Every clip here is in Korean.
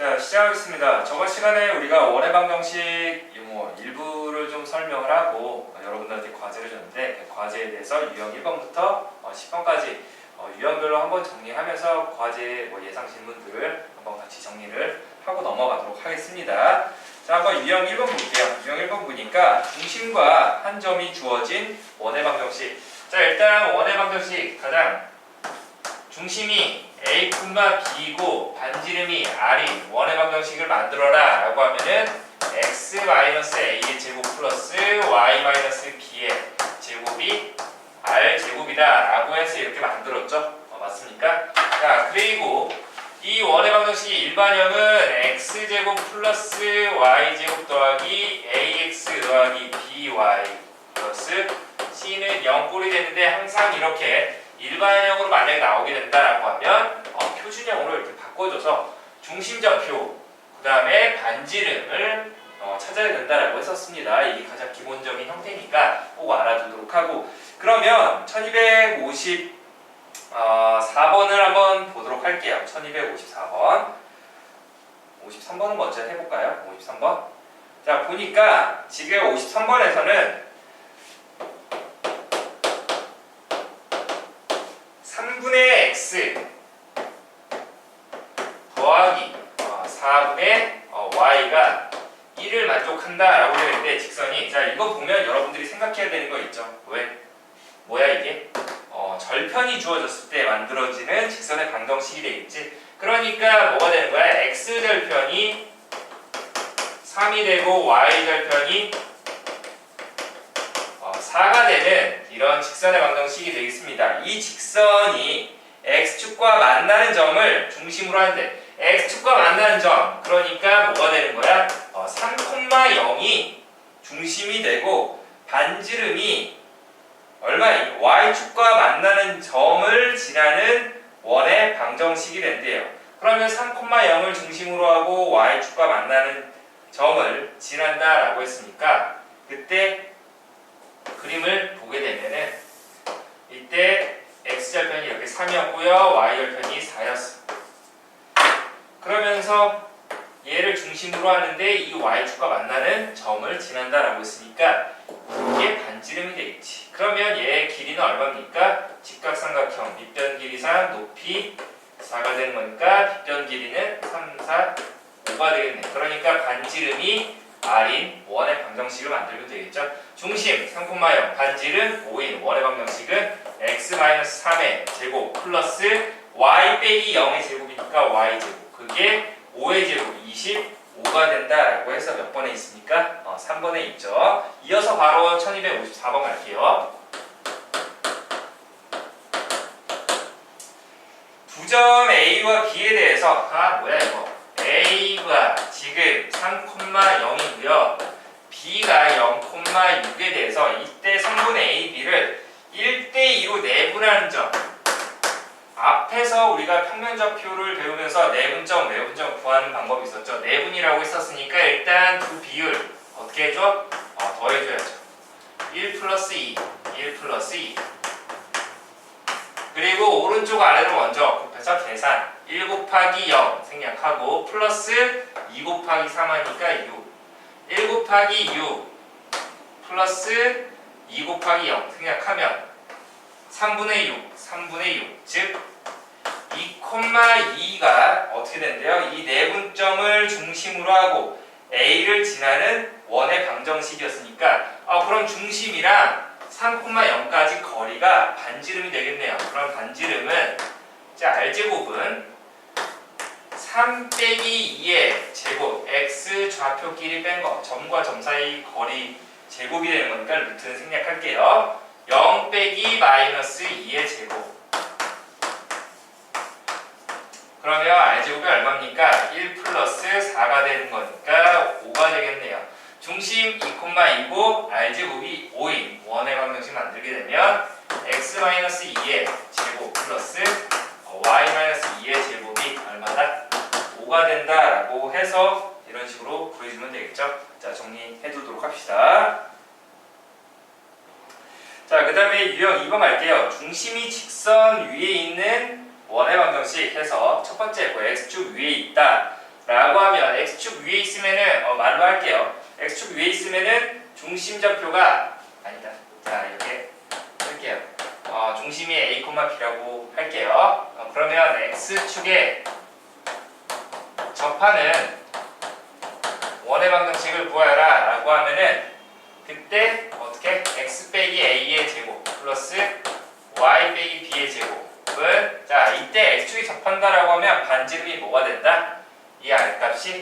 자, 시작하겠습니다. 저번 시간에 우리가 원의 방정식 일부를 좀 설명을 하고 여러분들한테 과제를 줬는데 그 과제에 대해서 유형 1번부터 10번까지 유형별로 한번 정리하면서 과제 예상 질문들을 한번 같이 정리를 하고 넘어가도록 하겠습니다. 자, 한번 유형 1번 볼게요. 유형 1번 보니까 중심과 한 점이 주어진 원의 방정식. 자, 일단 원의 방정식 가장 중심이 A, B이고 반지름이 R인 원의 방정식을 만들어라 라고 하면은 x-a의 제곱 플러스 y-b의 제곱이 R 제곱이다 라고 해서 이렇게 만들었죠. 맞습니까? 자, 그리고 이 원의 방정식의 일반형은 x제곱 플러스 y제곱 더하기 ax 더하기 by 플러스 c는 0꼴이 되는데 항상 이렇게 일반형으로 만약에 나오게 된다라고 하면 표준형으로 이렇게 바꿔줘서 중심점표 그 다음에 반지름을 찾아야 된다라고 했었습니다. 이게 가장 기본적인 형태니까 꼭 알아두도록 하고, 그러면 1254번을 한번 보도록 할게요. 1254번 53번은 먼저 해볼까요? 53번. 자, 보니까 지금 53번에서는 3분의 x 더하기 4분의 y가 1을 만족한다라고 되어 있는데 직선이, 자, 이거 보면 여러분들이 생각해야 되는 거 있죠. 왜? 뭐야 이게? 절편이 주어졌을 때 만들어지는 직선의 방정식이 되겠지. 그러니까 뭐가 되는 거야? x 절편이 3이 되고 y 절편이 4가 되는 이런 직선의 방정식이 되겠습니다. 이 직선이 x축과 만나는 점을 중심으로 하는데 x축과 만나는 점, 그러니까 뭐가 되는 거야? 3,0이 중심이 되고 반지름이 얼마니? y축과 만나는 점을 지나는 원의 방정식이 된대요. 그러면 3,0을 중심으로 하고 y축과 만나는 점을 지난다라고 했으니까 그때 그림을 보게 되면은 이때 x절편이 이렇게 3이었고요 y절편이 4였어. 그러면서 얘를 중심으로 하는데 이 y축과 만나는 점을 지난다라고 했으니까 이게 반지름이 되겠지. 그러면 얘의 길이는 얼마입니까? 직각삼각형 밑변 길이상 높이 4가 되는 거니까 빗변 길이는 3, 4, 5가 되겠네. 그러니까 반지름이 R인 원의 방정식을 만들면 되겠죠. 중심 3,0, 반지름 5인 원의 방정식은 x-3의 제곱 플러스 y 빼기 0의 제곱이니까 y 제곱, 그게 5의 제곱 25가 된다라고 해서 몇 번에 있습니까? 3번에 있죠. 이어서 바로 1254번 갈게요. 두 점 A와 B에 대해서 뭐야 이거? A가 지금 3,0이고요. B가 0,6에 대해서 이때 3분의 A, B를 1대2로 내분하는 점. 앞에서 우리가 평면좌표를 배우면서 내분점, 외분점 구하는 방법이 있었죠. 내분이라고 했었으니까 일단 두 비율 어떻게 해줘? 더해줘야죠. 1 플러스 2, 1 플러스 2. 그리고 오른쪽 아래로 먼저 곱해서 계산 1 곱하기 0 생략하고 플러스 2 곱하기 3 하니까 6, 1 곱하기 6 플러스 2 곱하기 0 생략하면 3분의 6, 3분의 6, 즉 2,2가 어떻게 된대요? 이 내분점을 중심으로 하고 A를 지나는 원의 방정식이었으니까 그럼 중심이랑 3,0까지 거리가 반지름이 되겠네요. 그럼 반지름은, 자, R제곱은 3 빼기 2의 제곱, x 좌표끼리 뺀 거, 점과 점 사이 거리 제곱이 되는 거니까 루트는 생략할게요. 0 빼기 마이너스 2의 제곱. 그러면 R제곱이 얼마입니까? 1 플러스 4가 되는 거니까 5가 되겠네요. 중심 2,2고 R제곱이 5인 원의 방정식 만들게 되면 x-2의 제곱 플러스 y-2의 제곱이 얼마다? 5가 된다라고 해서 이런 식으로 구해주면 되겠죠. 자, 정리해 두도록 합시다. 자, 그 다음에 유형 2번 갈게요. 중심이 직선 위에 있는 원의 방정식 해서 첫 번째 x축 위에 있다. 라고 하면 x축 위에 있으면은 말로 할게요. x축 위에 있으면은 중심 좌표가 아니다. 자 이렇게 할게요. 중심이 a, b라고 할게요. 그러면 x축에 접하는 원의 방정식을 구하여라 라고 하면은 그때 어떻게 x 빼기 a의 제곱 플러스 y 빼기 b의 제곱은 자 이때 x축이 접한다라고 하면 반지름이 뭐가 된다? 이 r값이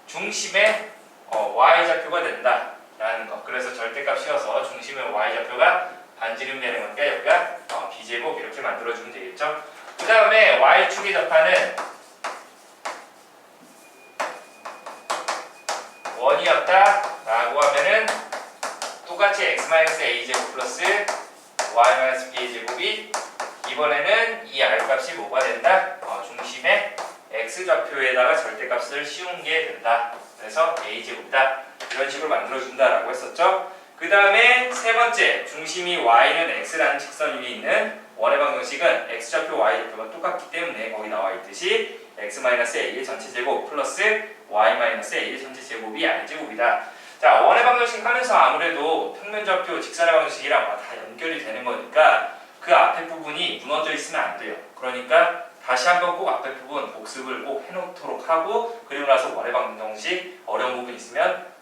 중심의 y좌표가 된다 라는 거. 그래서 절대값 씌워서 중심의 y좌표가 반지름 되는 거니까 여기가 b제곱 이렇게 만들어주면 되겠죠. 그 다음에 y축이 접하는 원이었다 라고 하면은 똑같이 x-a제곱 플러스 y-b의 제곱이 이번에는 이 r값이 뭐가 된다? 중심의 x좌표에다가 절대값을 씌운 게 된다. 그래서 a제곱이다. 이런 식으로 만들어준다 라고 했었죠. 그 다음에 세 번째, 중심이 y는 x라는 직선 위에 있는 원의 방정식은 x좌표 y좌표가 똑같기 때문에 거기 나와 있듯이 x-a의 전체 제곱 플러스 y-a의 전체 제곱이 r제곱이다. 자, 원의 방정식 하면서 아무래도 평면좌표 직선의 방정식이랑 다 연결이 되는 거니까 그 앞에 부분이 무너져 있으면 안 돼요. 그러니까 다시 한번 꼭 앞에 부분 복습을 꼭 해놓도록 하고 그리고 나서 원의 방정식 어려운 부분 있으면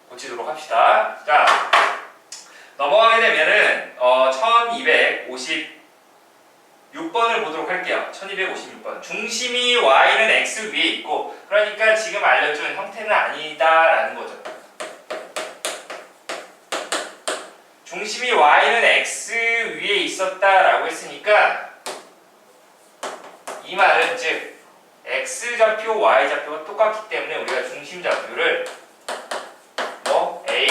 고치도록 합시다. 자, 넘어가게 되면은 1256번을 보도록 할게요. 1256번. 중심이 y는 x 위에 있고 그러니까 지금 알려준 형태는 아니다라는 거죠. 중심이 y는 x 위에 있었다라고 했으니까 이 말은 즉 x좌표, y좌표가 똑같기 때문에 우리가 중심좌표를 a,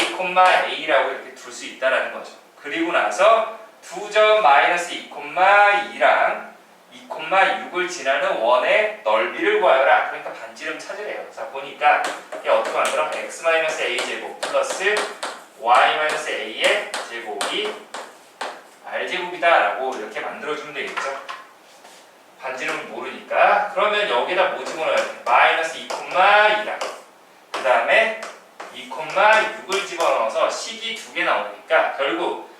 a라고 이렇게 둘 수 있다라는 거죠. 그리고 나서 두 점 마이너스 2, 2랑 2, 6을 지나는 원의 넓이를 구하여라. 그러니까 반지름 찾으래요. 자 보니까 이게 어떻게 만들어? x-a 제곱 플러스 y-a의 제곱이 r제곱이다 라고 이렇게 만들어주면 되겠죠. 반지름을 모르니까. 그러면 여기다 뭐 집어넣어야 돼? 마이너스 2, 2랑 그 다음에 2, 6을 집어넣어서 식이 두 개 나오니까 결국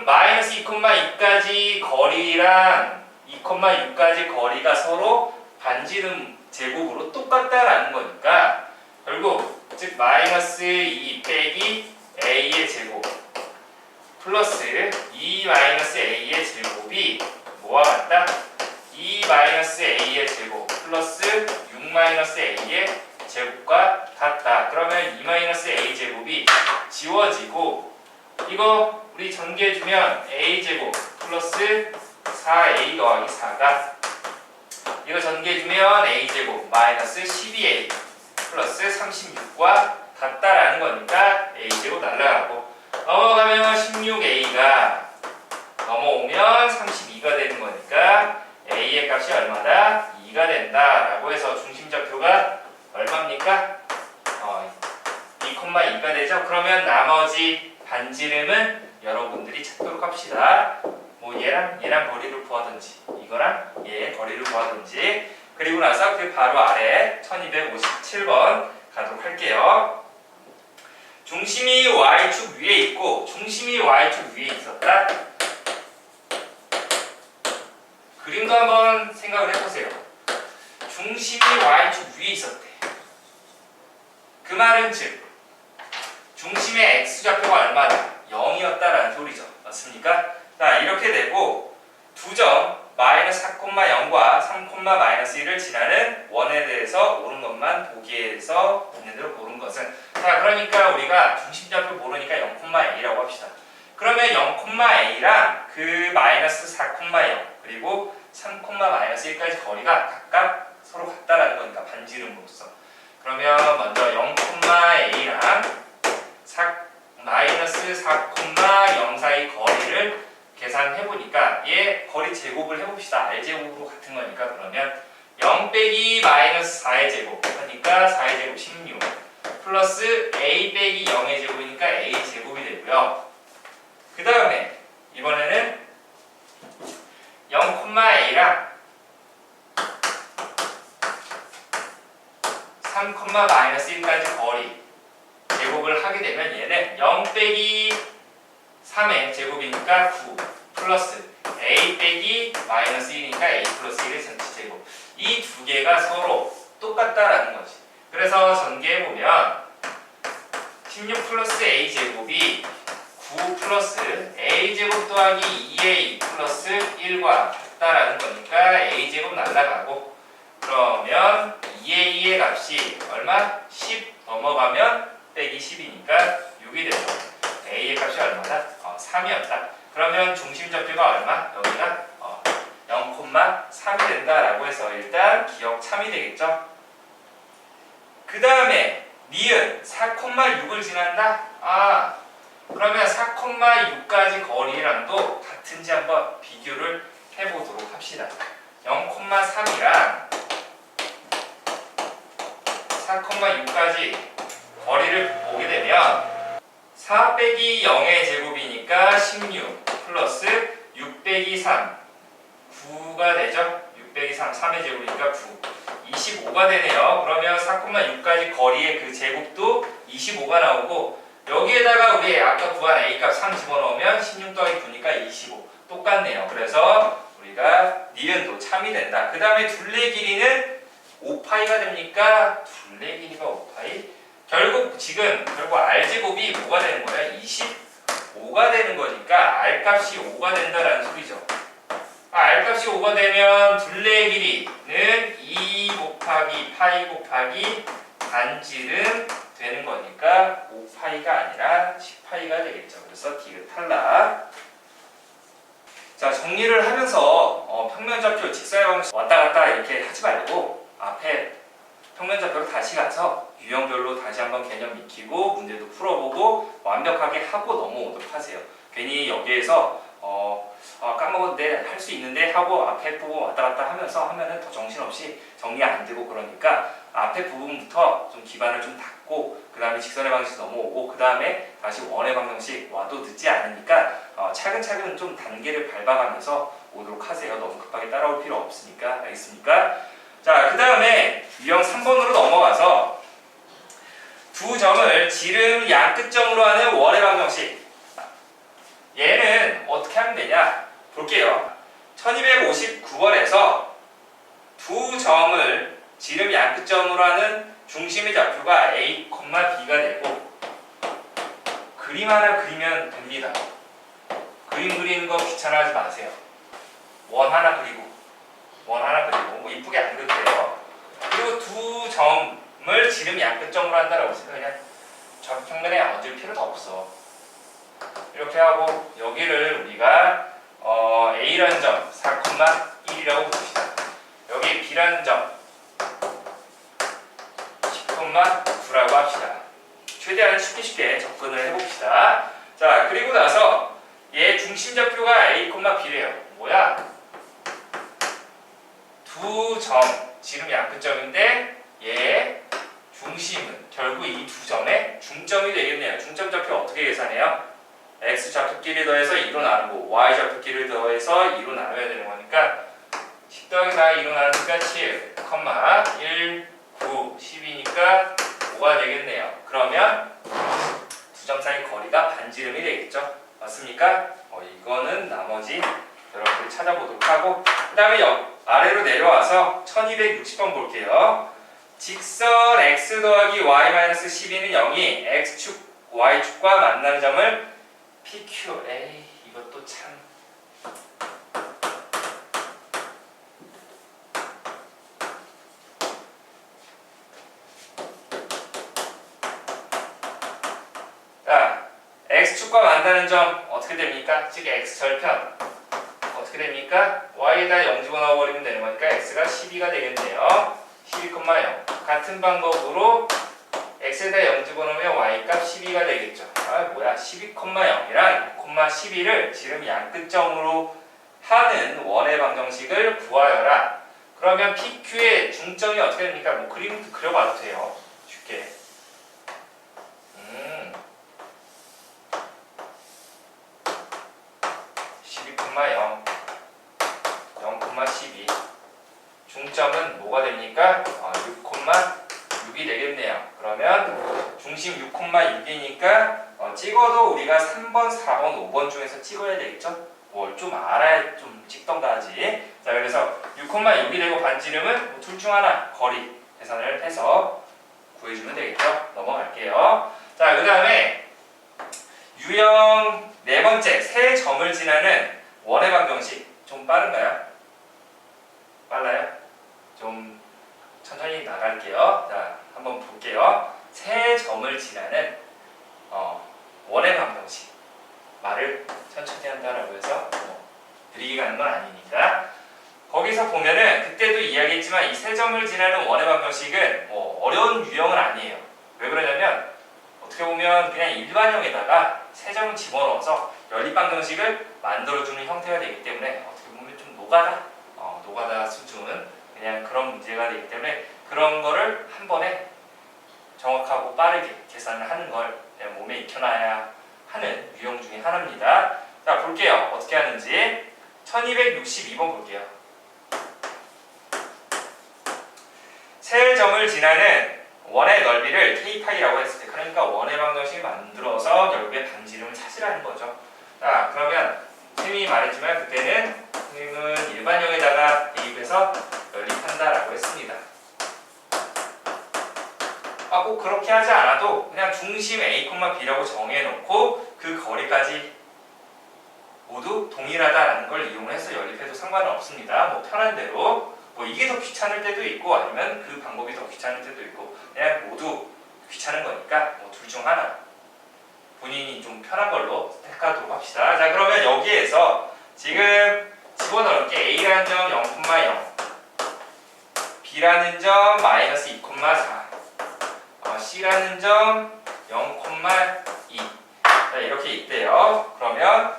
마이너스 2, 2까지 거리랑 2, 6까지 거리가 서로 반지름 제곱으로 똑같다라는 거니까 결국 즉 마이너스 2 빼기 a의 제곱 플러스 2 마이너스 a의 제곱이 뭐와 같다? 2 마이너스 a의 제곱 플러스 6 마이너스 a의 제곱과 같다. 그러면 2 마이너스 a 제곱이 지워지고 이거 우리 전개해주면 a 제곱 플러스 4a 더하기 4가 이거 전개해주면 a 제곱 마이너스 12a 플러스 36과 같다라는 거니까 a 제곱 날라가고 넘어가면 16a가 넘어오면 32가 되는 거니까 a의 값이 얼마다? 2가 된다라고 해서 중심좌표가 얼마입니까? 2, 2가 되죠? 그러면 나머지 반지름은 여러분들이 찾도록 합시다. 뭐 얘랑 거리를 구하든지 이거랑 얘의 거리를 구하든지 그리고 나서 그 바로 아래 1257번 가도록 할게요. 중심이 y축 위에 있고 중심이 y축 위에 있었다. 그림도 한번 생각을 해보세요. 중심이 y축 위에 있었대. 그 말은 즉 중심의 x좌표가 얼마다? 0이었다라는 소리죠. 맞습니까? 자 이렇게 되고 두 점 마이너스 4,0과 3,-1을 지나는 원에 대해서 옳은 것만 보기에 대해서 있는 대로 고른 것은 자 그러니까 우리가 중심좌표 모르니까 0,a라고 합시다. 그러면 0,a랑 그 마이너스 4,0 그리고 3,-1까지 거리가 각각 서로 같다라는 거니까 반지름으로서 그러면 먼저 0,a랑 마이너스 4,0 사이 거리를 계산해보니까 얘 거리 제곱을 해봅시다. r제곱으로 같은 거니까 그러면 0 빼기 마이너스 4의 제곱 하니까 4의 제곱 16 플러스 a 빼기 0의 제곱이니까 a 제곱이 되고요. 그 다음에 이번에는 0,a랑 3, 마이너스 1까지 거리 제곱을 하게 되면 얘는 0 빼기 3의 제곱이니까 9 플러스 a 빼기 마이너스 1이니까 a 플러스 1의 전체 제곱. 이 두 개가 서로 똑같다라는 거지. 그래서 전개해보면 16 플러스 a 제곱이 9 플러스 a 제곱 더하기 2a 플러스 1과 같다라는 거니까 a 제곱 날라가고, 그러면 2a의 값이 얼마? 10 넘어가면 빼기 10이니까 6이 되죠. a의 값이 얼마다? 3이었다. 그러면 중심 좌표가 얼마? 여기가 0,3이 된다라고 해서 일단 기억 참이 되겠죠. 그 다음에 니은 4,6을 지난다? 그러면 4,6까지 거리랑도 같은지 한번 비교를 해보도록 합시다. 0,3이랑 4,6까지 거리를 보게 되면 4 빼기 0의 제곱이니까 16 플러스 6 빼기 3 9가 되죠. 6 빼기 3 3의 제곱이니까 9 25가 되네요. 그러면 4,6까지 거리의 그 제곱도 25가 나오고, 여기에다가 우리 아까 구한 A값 3 집어넣으면 16 더하기 9니까 25 똑같네요. 그래서 우리가 니은도 참이 된다. 그 다음에 둘레 길이는 5파이가 됩니까? 둘레 길이가 5파이? 결국 R제곱이 뭐가 되는 거야? 25가 되는 거니까 R값이 5가 된다라는 소리죠. R값이 5가 되면 둘레 길이는 2 곱하기 파이 곱하기 반지름 되는 거니까 5파이가 아니라 10파이가 되겠죠. 그래서 디귿 탈락. 자, 정리를 하면서 평면좌표 직사의 방식 왔다 갔다 이렇게 하지 말고 앞에 평면좌표로 다시 가서 유형별로 다시 한번 개념 익히고 문제도 풀어보고 완벽하게 하고 넘어오도록 하세요. 괜히 여기에서 까먹었는데 할 수 있는데 하고 앞에 보고 왔다 갔다 하면서 하면은 더 정신없이 정리 안 되고, 그러니까 앞에 부분부터 좀 기반을 좀 닦고 그 다음에 직선의 방식 넘어오고 그 다음에 다시 원의 방정식 와도 늦지 않으니까 차근차근 좀 단계를 밟아가면서 오도록 하세요. 너무 급하게 따라올 필요 없으니까. 알겠습니까? 자, 그 다음에 유형 3번으로 넘어가서 두 점을 지름 양끝점으로 하는 원의 방정식. 얘는 어떻게 하면 되냐? 볼게요. 1259번에서 두 점을 지름 양끝점으로 하는 중심의 좌표가 A, B가 되고, 그림 하나 그리면 됩니다. 그림 그리는 거 귀찮아하지 마세요. 원 하나 그리고 뭐 이쁘게 안 그려도 돼요. 그리고 두 점을 지름 양끝점으로 한다라고 해서 그냥 좌표평면에 얹을 필요도 없어. 이렇게 하고 여기를 우리가 A라는 점 4,1이라고 봅시다. 여기 B라는 점 10,9라고 합시다. 최대한 쉽게 접근을 해봅시다. 자, 그리고 나서 얘 중심좌표가 A, B래요. 뭐야? 두 점, 지름 양끝점인데 얘 중심은 결국 이 두 점의 중점이 되겠네요. 중점좌표 어떻게 계산해요? X 좌표끼리 더해서 2로 나누고 Y 좌표끼리 더해서 2로 나눠야 되는 거니까 10 더하기 4 2로 나누니까 7, 1, 9, 10이니까 5가 되겠네요. 그러면 두 점 사이 거리가 반지름이 되겠죠. 맞습니까? 이거는 나머지 여러분들이 찾아보도록 하고, 그 다음에 아래로 내려와서 1260번 볼게요. 직선 x 더하기 y-12는 0이 x축, y축과 만나는 점을 PQ. 에이, 이것도 참. 자, x축과 만나는 점 어떻게 됩니까? 즉 x절편 어떻게 됩니까? y에다 0 집어넣어버리면 되는 거니까 x가 12가 되겠네요. 12,0. 같은 방법으로 x에다 0 집어넣으면 y값 12가 되겠죠. 뭐야, 12,0이랑 6,12를 지름 양끝점으로 하는 원의 방정식을 구하여라. 그러면 PQ의 중점이 어떻게 됩니까? 뭐 그림도 그려봐도 돼요. 쉽게. 12,0, 0,12. 중점은 뭐가 됩니까? 6,6이 중심 6,6이니까 찍어도 우리가 3번, 4번, 5번 중에서 찍어야 되겠죠? 뭘 좀 알아야 좀 찍던가 하지. 자, 그래서 6,6이 되고 반지름은 둘 중 하나 거리 계산을 해서 구해주면 되겠죠? 넘어갈게요. 자, 그 다음에 유형 네 번째, 세 점을 지나는 원의 방정식. 좀 빠른가요? 빨라요? 좀 천천히 나갈게요. 자, 한번 볼게요. 세 점을 지나는 원의 방정식. 말을 천천히 한다라고 해서 느리게 가는 건 아니니까. 거기서 보면은 그때도 이야기했지만 이 세 점을 지나는 원의 방정식은 어려운 유형은 아니에요. 왜 그러냐면 어떻게 보면 그냥 일반형에다가 세 점을 집어넣어서 연립방정식을 만들어주는 형태가 되기 때문에 어떻게 보면 좀 노가다 수준 그냥 그런 문제가 되기 때문에 그런 거를 한 번에 정확하고 빠르게 계산을 하는 걸 그냥 몸에 익혀놔야 하는 유형 중에 하나입니다. 자, 볼게요. 어떻게 하는지. 1262번 볼게요. 세 점을 지나는 원의 넓이를 k파이라고 했을 때, 그러니까 원의 방정식을 만들어서 결국에 반지름을 찾으라는 거죠. 자, 그러면 선생님이 말했지만 그때는 선생님은 일반형에다가 대입해서 연립한다라고 했습니다. 꼭 그렇게 하지 않아도 그냥 중심 A, B라고 정해놓고 그 거리까지 모두 동일하다라는 걸 이용해서 연립해도 상관은 없습니다. 뭐 편한 대로 이게 더 귀찮을 때도 있고 아니면 그 방법이 더 귀찮을 때도 있고 그냥 모두 귀찮은 거니까 둘 중 하나 본인이 좀 편한 걸로 택하도록 합시다. 자, 그러면 여기에서 지금 집어넣을 게 A라는 점 0,0 B라는 점 마이너스 2,4 C라는 점 0,2 자, 이렇게 있대요. 그러면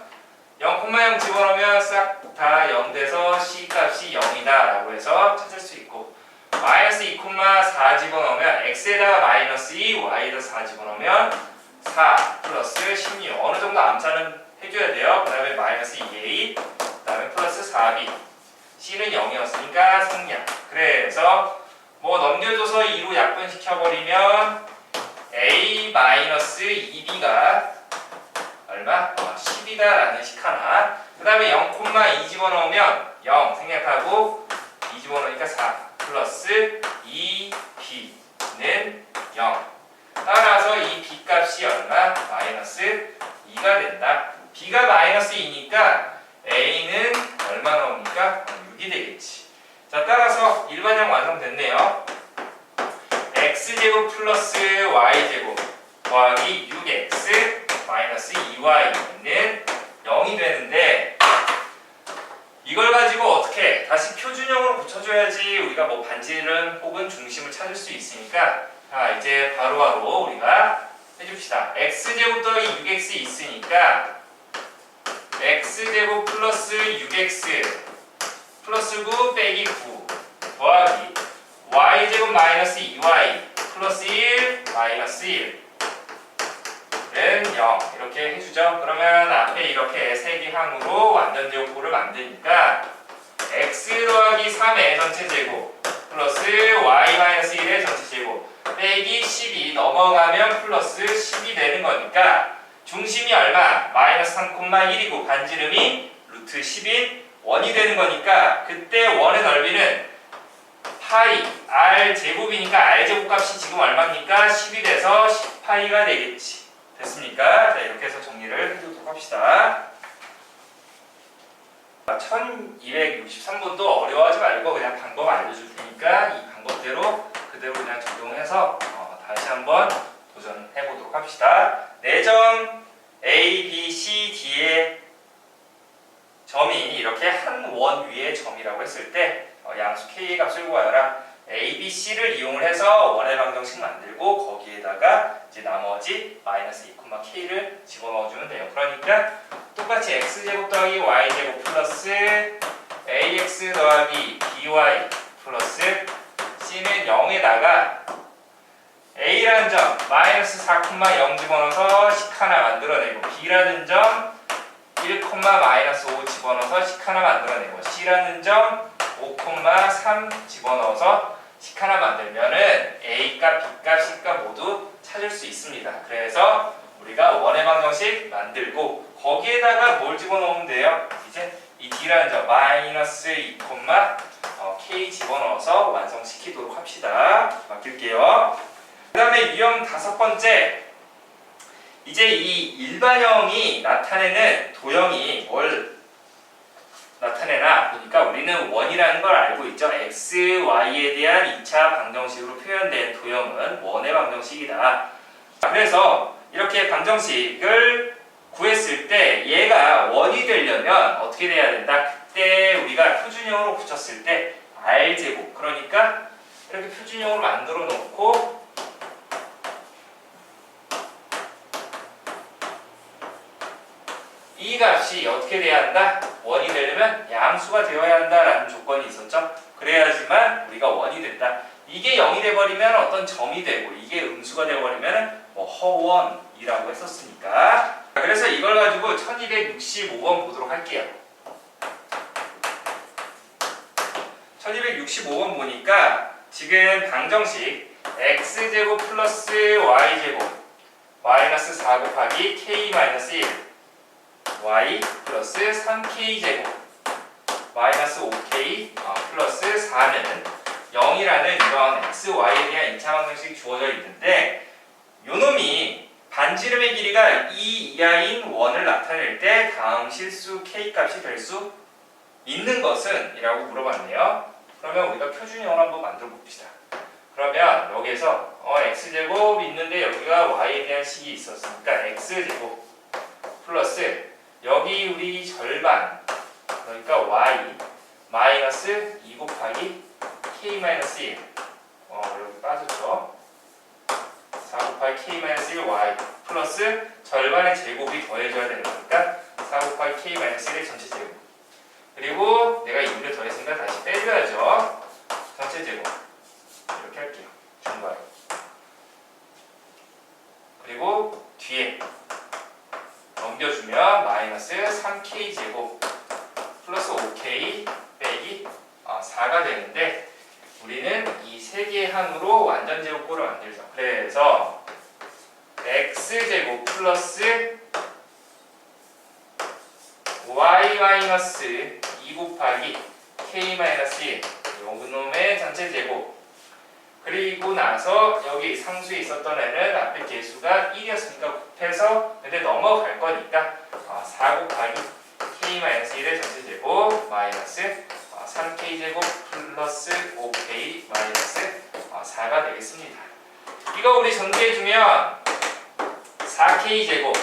0,0 집어넣으면 싹 다 0 돼서 C 값이 0이다 라고 해서 찾을 수 있고 마이너스 2,4 집어넣으면 X에다가 마이너스 2, Y에다 4 집어넣으면 4 플러스 16 어느 정도 암산은 해줘야 돼요. 그 다음에 마이너스 2A 그 다음에 플러스 4B C는 0이었으니까 승량. 그래서 넘겨줘서 2로 약분시켜버리면 A 마이너스 2B가 얼마? 10이다 라는 식 하나. 그 다음에 0,2 집어넣으면 0 생략하고 2 집어넣으니까 4 플러스 2B는 0. 따라서 이 B 값이 얼마? 마이너스 2가 된다. B가 마이너스 2니까 A는 얼마 나옵니까? 6이 되겠지. 자, 따라서 일반형 완성됐네요. X제곱 플러스 Y제곱 더하기 6X 마이너스 2Y는 0이 되는데 이걸 가지고 어떻게 다시 표준형으로 붙여줘야지 우리가 반지름 혹은 중심을 찾을 수 있으니까 자, 이제 바로바로 우리가 해줍시다. X제곱 더하기 6X 있으니까 X제곱 플러스 6X 플러스 9 빼기 9 더하기 Y제곱 마이너스 2Y 플러스 1 마이너스 1 는 0 이렇게 해주죠. 그러면 앞에 이렇게 세기항으로 완전제곱꼴을 만드니까 x 더하기 3의 전체제곱 플러스 y 마이너스 1의 전체제곱 빼기 10이 넘어가면 플러스 10이 되는 거니까 중심이 얼마? 마이너스 3,1이고 반지름이 루트 10인 원이 되는 거니까 그때 원의 넓이는 파이 r 제곱이니까 r 제곱 값이 지금 얼마입니까? 10이 돼서 10파이가 되겠지. 됐습니까? 자, 이렇게 해서 정리를 해주도록 합시다. 1263번도 어려워하지 말고 그냥 방법 알려줄 테니까 이 방법대로 그대로 그냥 적용해서 다시 한번 도전해보도록 합시다. 4점 A, B, C, D의 점이 이렇게 한 원 위의 점이라고 했을 때 양수 K의 값을 구하여라. A, B, C를 이용을 해서 원의 방정식 만들고 거기에다가 이제 나머지 마이너스 2,K를 집어넣어주면 돼요. 그러니까 똑같이 X제곱 더하기 Y제곱 플러스 AX 더하기 BY 플러스 C는 0에다가 A라는 점 마이너스 4,0 집어넣어서 식 하나 만들어내고 B라는 점 1, 마이너스 5 집어넣어서 식 하나 만들어내고 C라는 점 5,3 집어넣어서 식 하나 만들면은 A값, B값, C값 모두 찾을 수 있습니다. 그래서 우리가 원의 방정식 만들고 거기에다가 뭘 집어넣으면 돼요? 이제 이 D라는 점 마이너스 2, K 집어넣어서 완성시키도록 합시다. 맡길게요. 그 다음에 유형 5번째. 이제 이 일반형이 나타내는 도형이 뭘 나타내나 보니까 우리는 원이라는 걸 알고 있죠. x, y에 대한 2차 방정식으로 표현된 도형은 원의 방정식이다. 그래서 이렇게 방정식을 구했을 때 얘가 원이 되려면 어떻게 돼야 된다? 그때 우리가 표준형으로 붙였을 때 r제곱, 그러니까 이렇게 표준형으로 만들어 놓고 이 값이 어떻게 돼야 한다? 원이 되려면 양수가 되어야 한다라는 조건이 있었죠. 그래야지만 우리가 원이 된다. 이게 0이 돼버리면 어떤 점이 되고 이게 음수가 돼버리면 뭐 허원이라고 했었으니까. 그래서 이걸 가지고 1265번 보도록 할게요. 1265번 보니까 지금 방정식 x제곱 플러스 y제곱 마이너스 4 곱하기 k 마이너스 1 y 플러스 3k제곱 마이너스 5k 플러스 4는 0이라는 이런 x, y에 대한 2차 방정식이 주어져 있는데 요놈이 반지름의 길이가 2 이하인 원을 나타낼 때 다음 실수 k 값이 될 수 있는 것은? 이라고 물어봤네요. 그러면 우리가 표준형을 한번 만들어 봅시다. 그러면 여기에서 x제곱 있는데 여기가 y에 대한 식이 있었으니까 x제곱 플러스 여기 우리 절반, 그러니까 y 마이너스 2 곱하기 k 마이너스 1 여기 빠졌죠. 4 곱하기 k 마이너스 1 y 플러스 절반의 제곱이 더해져야 되는 거니까 4 곱하기 k 마이너스 1의 전체 제곱, 그리고 내가 2를 더했으니까 다시 빼줘야죠. 전체 제곱 이렇게 할게요. 중괄호. 그리고 뒤에 넘겨주면 마이너스 3k제곱 플러스 5k 빼기 4가 되는데 우리는 이 세 개의 항으로 완전 제곱꼴을 만들죠. 그래서 x제곱 플러스 y 마이너스 2 곱하기 k 마이너스 1 요놈의 전체 제곱, 그리고 나서 여기 상수에 있었던 애는 앞에 개수가 1이었으니까 곱해서 근데 넘어갈 거니까 4 곱하기 k-1의 전체 제곱 마이너스 3k제곱 플러스 5k 마이너스 4가 되겠습니다. 이거 우리 전개해주면 4k제곱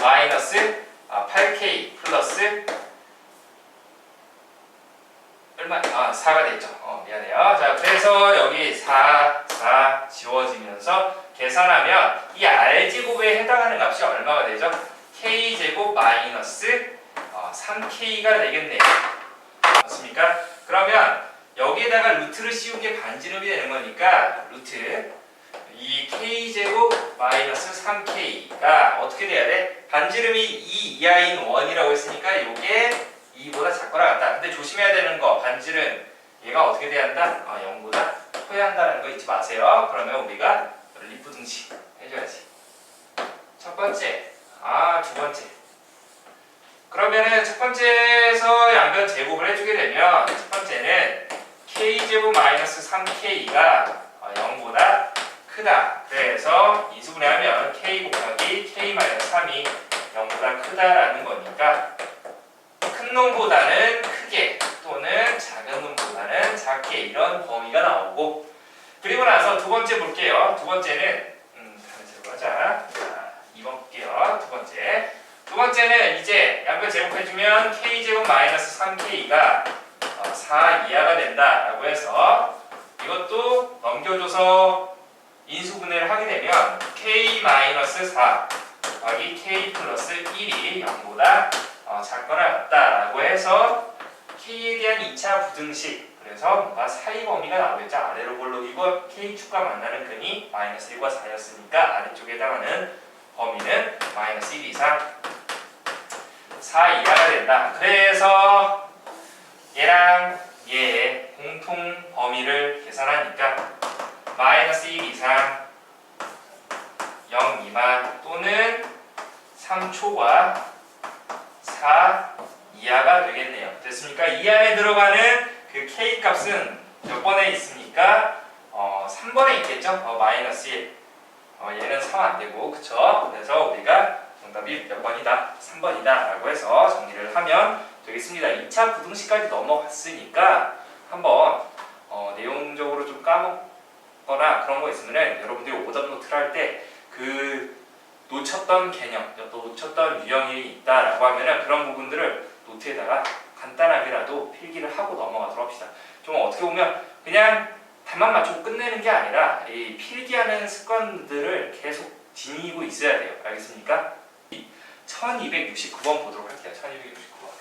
마이너스 8k 플러스 얼마? 4가 됐죠. 미안해요. 자, 그래서 여기 4 지워지면서 계산하면 이 r제곱에 해당하는 값이 얼마가 되죠? k제곱 마이너스 3k가 되겠네요. 맞습니까? 그러면 여기에다가 루트를 씌운 게 반지름이 되는 거니까 루트 이 k제곱 마이너스 3k가 어떻게 돼야 돼? 반지름이 2 이하인 원이라고 했으니까 이게 2보다 작거나 같다. 근데 조심해야 되는 거, 반지름 얘가 어떻게 돼야 한다? 0보다 커야 한다는 거 잊지 마세요. 그러면 우리가 연립부등식 해줘야지. 첫 번째, 두 번째. 그러면은 첫 번째에서 양변 제곱을 해주게 되면 첫 번째는 k제곱 마이너스 3k가 0보다 크다. 그래서 인수분해하면 k 곱하기 k 마이너스 3이 0보다 크다라는 거니까 큰 놈보다는 크게 또는 작은 놈보다는 작게 이런 범위가 나오고, 그리고 나서 두 번째 볼게요. 두 번째는 다른 제곱 하자. 자, 2번 볼게요. 두 번째는 이제 양변 제곱해주면 k제곱 마이너스 3k가 4 이하가 된다라고 해서 이것도 넘겨줘서 인수분해를 하게 되면 k 마이너스 4 곱하기 k 플러스 1이 0보다 작거나 같다라고 해서 k에 대한 2차 부등식, 그래서 뭔가 사이 범위가 나오겠죠. 아래로 볼록이고 k축과 만나는 근이 마이너스 1과 4였으니까 아래쪽에 해당하는 범위는 마이너스 1 이상 4 이하가 된다. 그래서 얘랑 얘의 공통 범위를 계산하니까 마이너스 1 이상 0 미만 또는 3초과 4 이하가 되겠네요. 됐습니까? 이 안에 들어가는 그 k 값은 몇 번에 있습니까? 3번에 있겠죠? 마이너스 1. 얘는 3 안 되고, 그쵸? 그래서 우리가 정답이 몇 번이다? 3번이다 라고 해서 정리를 하면 되겠습니다. 2차 부등식까지 넘어갔으니까 한번 내용적으로 좀 까먹거나 그런 거 있으면 여러분들이 오답 노트를 할 때 그 놓쳤던 개념, 또 놓쳤던 유형이 있다라고 하면은 그런 부분들을 노트에다가 간단하게라도 필기를 하고 넘어가도록 합시다. 좀 어떻게 보면 그냥 답만 맞추고 끝내는 게 아니라 이 필기하는 습관들을 계속 지니고 있어야 돼요. 알겠습니까? 1269번 보도록 할게요. 1269번.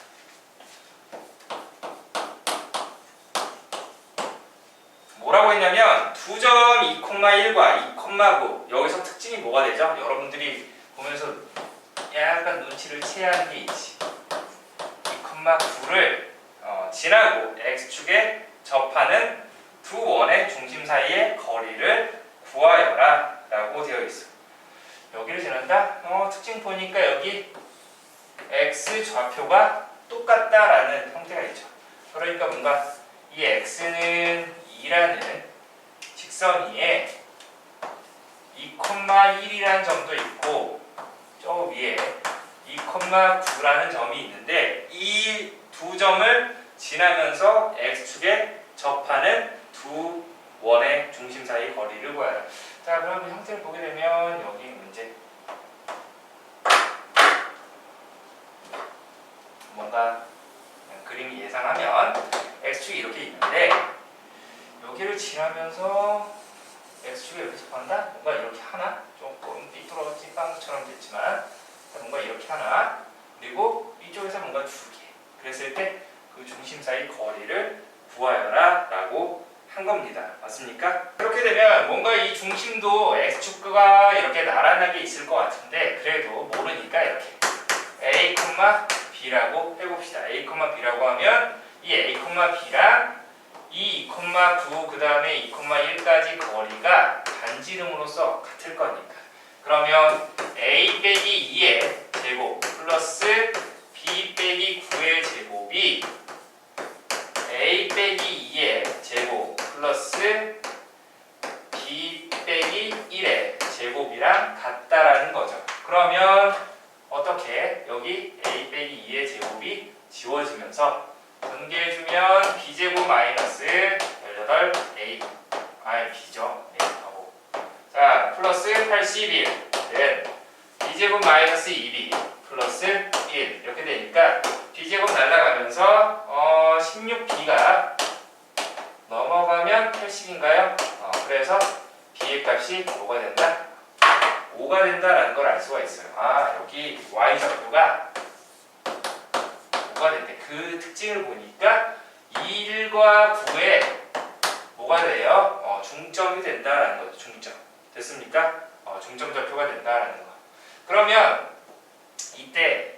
뭐라고 했냐면 2점 2,1과 2,9 여기서 특징이 뭐가 되죠? 여러분들이 보면서 약간 눈치를 채야 하는 게 있지. 2,9를 지나고 x축에 접하는 두 원의 중심 사이의 거리를 구하여라 라고 되어 있어. 여기를 지난다? 특징 보니까 여기 x 좌표가 똑같다라는 형태가 있죠. 그러니까 뭔가 이 x는 2라는 직선 위에 2,1이라는 점도 있고 저 위에 2,9라는 점이 있는데 이 두 점을 지나면서 x축에 접하는 두 원의 중심 사이 거리를 구하라. 자, 그럼 형태를 보게 되면 여기 문제 뭔가 그림이 예상하면 x축이 이렇게 있는데 여기를 지나면서 x축에 이렇게 접한다? 뭔가 이렇게 하나? 조금 삐뚤어진 빵처럼 됐지만 뭔가 이렇게 하나 그리고 이쪽에서 뭔가 두 개 그랬을 때 그 중심 사이 거리를 구하여라 라고 한 겁니다. 맞습니까? 그렇게 되면 뭔가 이 중심도 x축과 이렇게 나란하게 있을 것 같은데 그래도 모르니까 이렇게 a, b라고 해봅시다. a, b라고 하면 이 a, b랑 이 2,9 그 다음에 2,1까지 거리가 반지름으로서 같을 거니까 그러면 a 빼기 2의 제곱 플러스 b 빼기 9의 제곱이 a 빼기 2의 제곱 플러스 b 빼기 1의 제곱이랑 같다라는 거죠. 그러면 어떻게 여기 a 빼기 2의 제곱이 지워지면서 전개해주면 b제곱 마이너스 18a b죠. A하고 자 플러스 81은 b제곱 마이너스 2b 플러스 1 이렇게 되니까 b제곱 날라가면서 16b가 넘어가면 80인가요? 그래서 b의 값이 뭐가 된다? 5가 된다라는 걸 알 수가 있어요. 여기 y좌표가 5가 된대. 그 특징을 보니까 1과 9에 뭐가 돼요? 중점이 된다라는 거죠. 중점. 됐습니까? 중점 좌표가 된다라는 거. 그러면 이때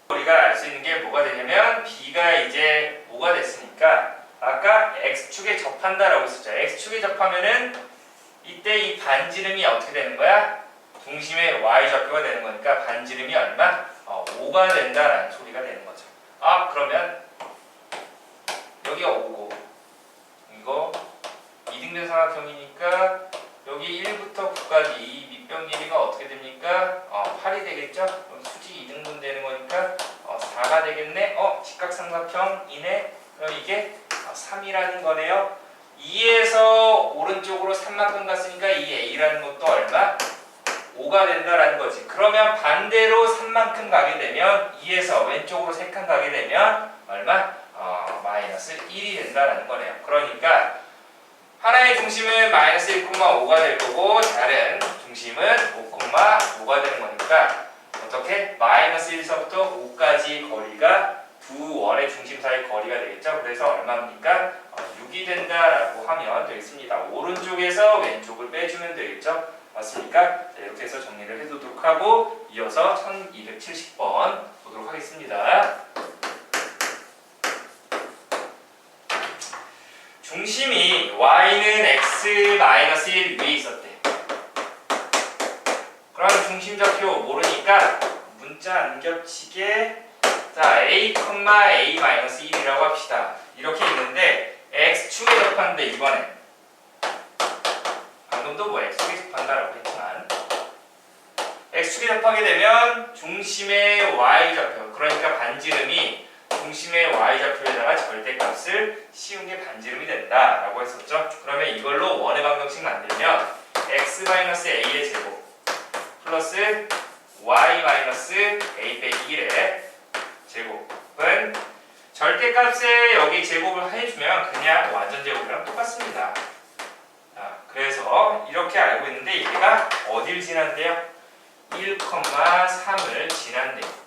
우리가 알 수 있는 게 뭐가 되냐면 b가 이제 5가 됐으니까 아까 x축에 접한다라고 했었죠. x축에 접하면은 이때 이 반지름이 어떻게 되는 거야? 중심의 y좌표가 되는 거니까 반지름이 얼마? 5가 된다라는 소리가 되는 거죠. 그러면 여기가 5고 이거 이등변 삼각형이니까 여기 1부터 9까지 이 밑변 길이가 어떻게 됩니까? 8이 되겠죠? 수직 2등분 되는 거니까 4가 되겠네? 직각삼각형이네? 그럼 이게 3이라는 거네요. 2에서 오른쪽으로 3만큼 갔으니까 이 a라는 것도 얼마? 5가 된다라는 거지. 그러면 반대로 3만큼 가게 되면 2에서 왼쪽으로 3칸 가게 되면 얼마? 마이너스 1이 된다라는 거네요. 그러니까 하나의 중심은 마이너스 1,5가 될 거고 다른 중심은 5,5가 되는 거니까 어떻게? 마이너스 1서부터 5까지 거리가 두 원의 중심 사이 거리가 되겠죠. 그래서 얼마입니까? 6이 된다라고 하면 되겠습니다. 오른쪽에서 왼쪽을 빼주면 되겠죠. 맞습니까? 이렇게 해서 정리를 해두도록 하고 이어서 1270번 보도록 하겠습니다. 중심이 y는 x-1 위에 있었대. 그럼 중심좌표 모르니까 문자 안 겹치게 자 a,a-1이라고 합시다. 이렇게 있는데 x축에 접하는데 이번에 방금도 뭐 x축에 접한다라고 했지만 x축에 접하게 되면 중심의 y좌표 그러니까 반지름이 중심의 y좌표에다가 절대값을 씌운 게 반지름이 된다라고 했었죠. 그러면 이걸로 원의 방정식 만들면 x-a의 제곱 플러스 y-a-1의 제곱은 절대값에 여기 제곱을 해주면 그냥 완전 제곱이랑 똑같습니다. 그래서 이렇게 알고 있는데 얘가 어딜 지난대요? 1,3을 지난대요.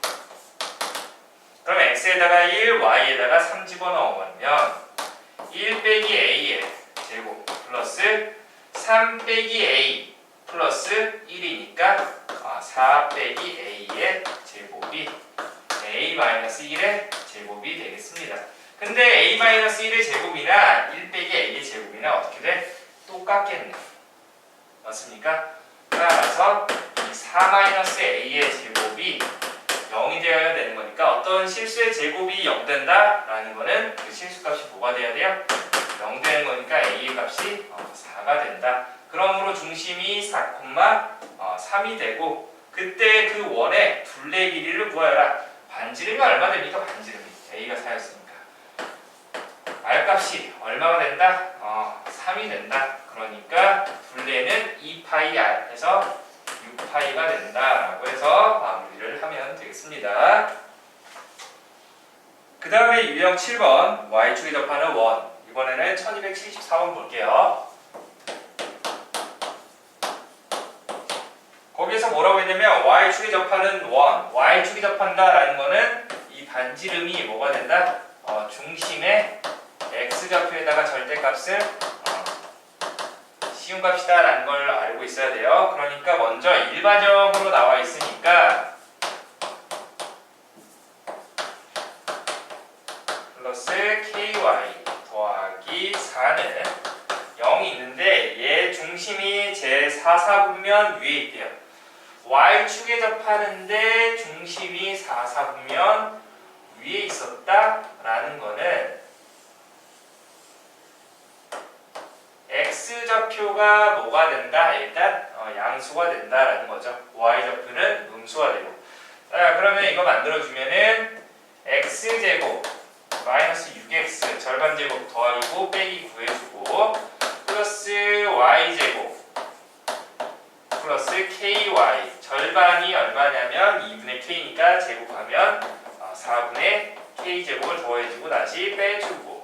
그럼 x에다가 1, y에다가 3 집어넣으면 1 빼기 a의 제곱 플러스 3 빼기 a 플러스 1이니까 4 빼기 a의 제곱이 a-1의 제곱이 되겠습니다. 근데 a-1의 제곱이나 1 빼기 a의 제곱이나 어떻게 돼? 똑같겠네. 맞습니까? 따라서 4-a의 제곱이 0이 되어야 되는 거니까 어떤 실수의 제곱이 0 된다라는 거는 그 실수값이 뭐가 돼야 돼요? 0 되는 거니까 a의 값이 4가 된다. 그러므로 중심이 4,3이 되고 그때 그 원의 둘레 길이를 구하여라. 반지름이 얼마 됩니까? 반지름이 a가 4였으니까 r값이 얼마가 된다? 3이 된다. 그러니까 둘레는 2πr 해서 6π가 된다라고 해서 마무리를 하면 되겠습니다. 그 다음에 유형 7번 y축에 접하는 원. 이번에는 1274번 볼게요. 거기에서 뭐라고 했냐면 y축에 접하는 원, y축에 접한다라는 거는 이 반지름이 뭐가 된다? 중심의 x좌표에다가 절대값을 씌운 값이다 라는 걸 알고 있어야 돼요. 그러니까 먼저 일반적으로 나와 있으니까 플러스 ky 더하기 4는 0이 있는데 얘 중심이 제 4사분면 위에 있대요. y축에 접하는데 중심이 4사분면 위에 있었다라는 거는 x좌표가 뭐가 된다? 일단 양수가 된다라는 거죠. y좌표는 음수가 되고. 자, 그러면 이거 만들어주면은 x제곱 마이너스 6x 절반제곱 더하기 9 빼기 9 해주고 플러스 y제곱 플러스 ky 절반이 얼마냐면 2분의 k니까 제곱하면 4분의 k제곱을 더해주고 다시 빼주고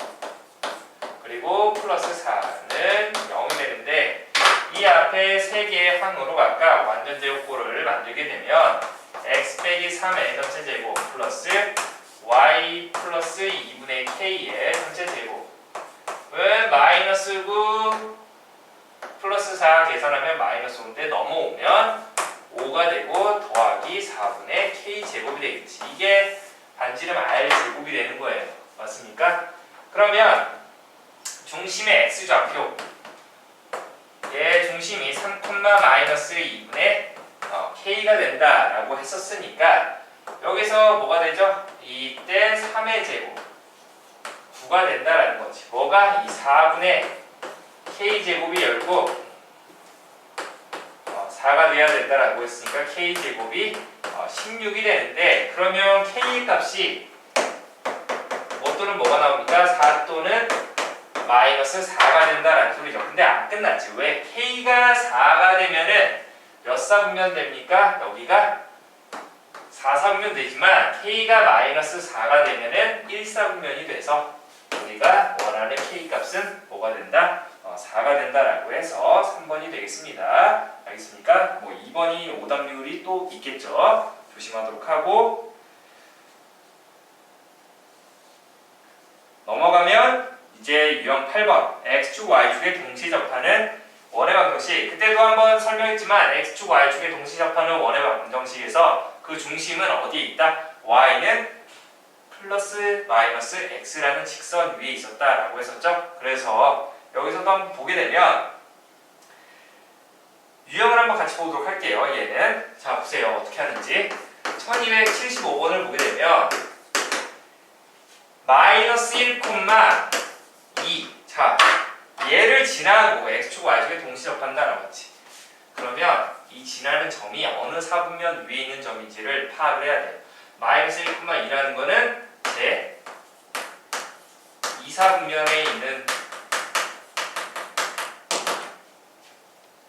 그리고 플러스 4는 0이 되는데 이 앞에 3개의 항으로 각각 완전 제곱꼴을 만들게 되면 x 빼기 3의 전체 제곱 플러스 y 플러스 2분의 k의 전체 제곱은 마이너스 9 플러스 4 계산하면 마이너스 5인데 넘어오면 5가 되고 더하기 4분의 k제곱이 되겠지. 이게 반지름 r제곱이 되는 거예요. 맞습니까? 그러면 중심의 x좌표 얘 중심이 3,-2분의 k가 된다라고 했었으니까 여기서 뭐가 되죠? 이때 3의 제곱 9가 된다라는 거지. 뭐가? 이 4분의 k제곱이 열고 4가 돼야 된다라고 했으니까 k제곱이 16이 되는데 그러면 k 값이 뭐 또는 뭐가 나옵니까? 4 또는 마이너스 4가 된다라는 소리죠. 근데 안 끝났지. 왜? k가 4가 되면은 몇 사분면 됩니까? 여기가 4사분면 되지만 k가 마이너스 4가 되면은 1사분면이 돼서 우리가 원하는 k 값은 뭐가 된다? 4가 된다라고 해서 3번이 되겠습니다. 알겠습니까? 뭐 2번이 오답률이 또 있겠죠. 조심하도록 하고 넘어가면 이제 유형 8번 x축 y축에 동시 접하는 원의 방정식. 그때도 한번 설명했지만 x축 y축에 동시 접하는 원의 방정식에서 그 중심은 어디에 있다? y는 플러스 마이너스 x라는 직선 위에 있었다라고 했었죠. 그래서 여기서도 한번 보게 되면 유형을 한번 같이 보도록 할게요. 얘는 자 보세요. 어떻게 하는지. 1275번을 보게 되면 마이너스 1,2 자 얘를 지나고 x축 y축에 동시 접한다라고 했지. 그러면 이 지나는 점이 어느 사분면 위에 있는 점인지를 파악을 해야 돼요. 마이너스 1,2라는 거는 제 2사분면에 있는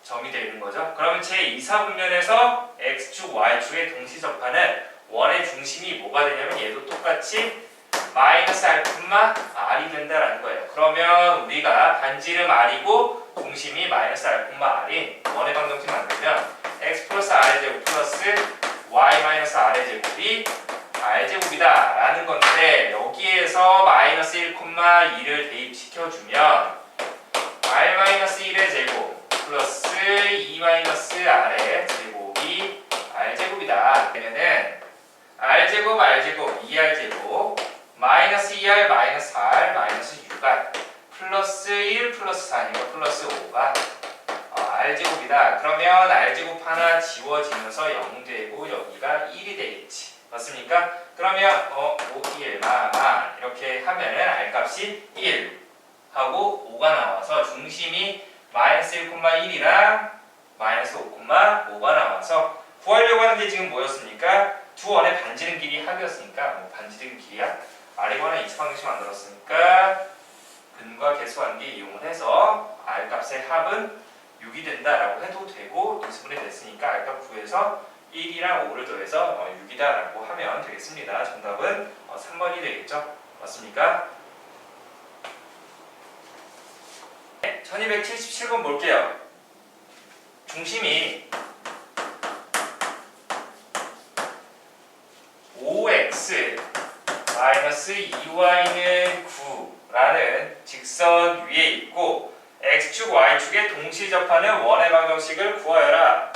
점이 되는 거죠. 그러면 제 2사분면에서 x축 y축에 동시 접하는 원의 중심이 뭐가 되냐면 얘도 똑같이 마이너스 r이 된다라는 거예요. 그러면 우리가 반지름 r이고 중심이 마이너스 r인 원의 방정식 만들면 x 플러스 r의 제곱 플러스 y 마이너스 r의 제곱이 r제곱이다 라는 건데 여기에서 마이너스 1,2를 대입시켜주면 r 마이너스 1의 제곱 플러스 2 마이너스 r의 제곱이 r제곱이다. 그러면은 r제곱 2r제곱 마이너스 2r 마이너스 r 마이너스 6r 플러스 1 플러스 4니까 플러스 5가 r제곱이다. 그러면 r제곱 하나 지워지면서 0 되고 여기가 1이 되겠지. 맞습니까? 그러면 5, 1, 이렇게 하면은 r값이 1 하고 5가 나와서 중심이 마이너스 1,1이랑 마이너스 5,5가 나와서 구하려고 하는 게 지금 뭐였습니까? 두 원의 반지름 길이 합이었으니까 뭐 반지름 길이야? r이거나 2차 방정식 만들었으니까 근과 계수관계 이용을 해서 r값의 합은 6이 된다라고 해도 되고 인수분해 됐으니까 r값 구해서 1이랑 5를 더해서 6이다라고 하면 되겠습니다. 정답은 3번이 되겠죠? 맞습니까? 1277번 볼게요. 중심이 5x 마이너스 2y는 9라는 직선 위에 있고 x축 y축에 동시 접하는 원의 방정식을 구하여라.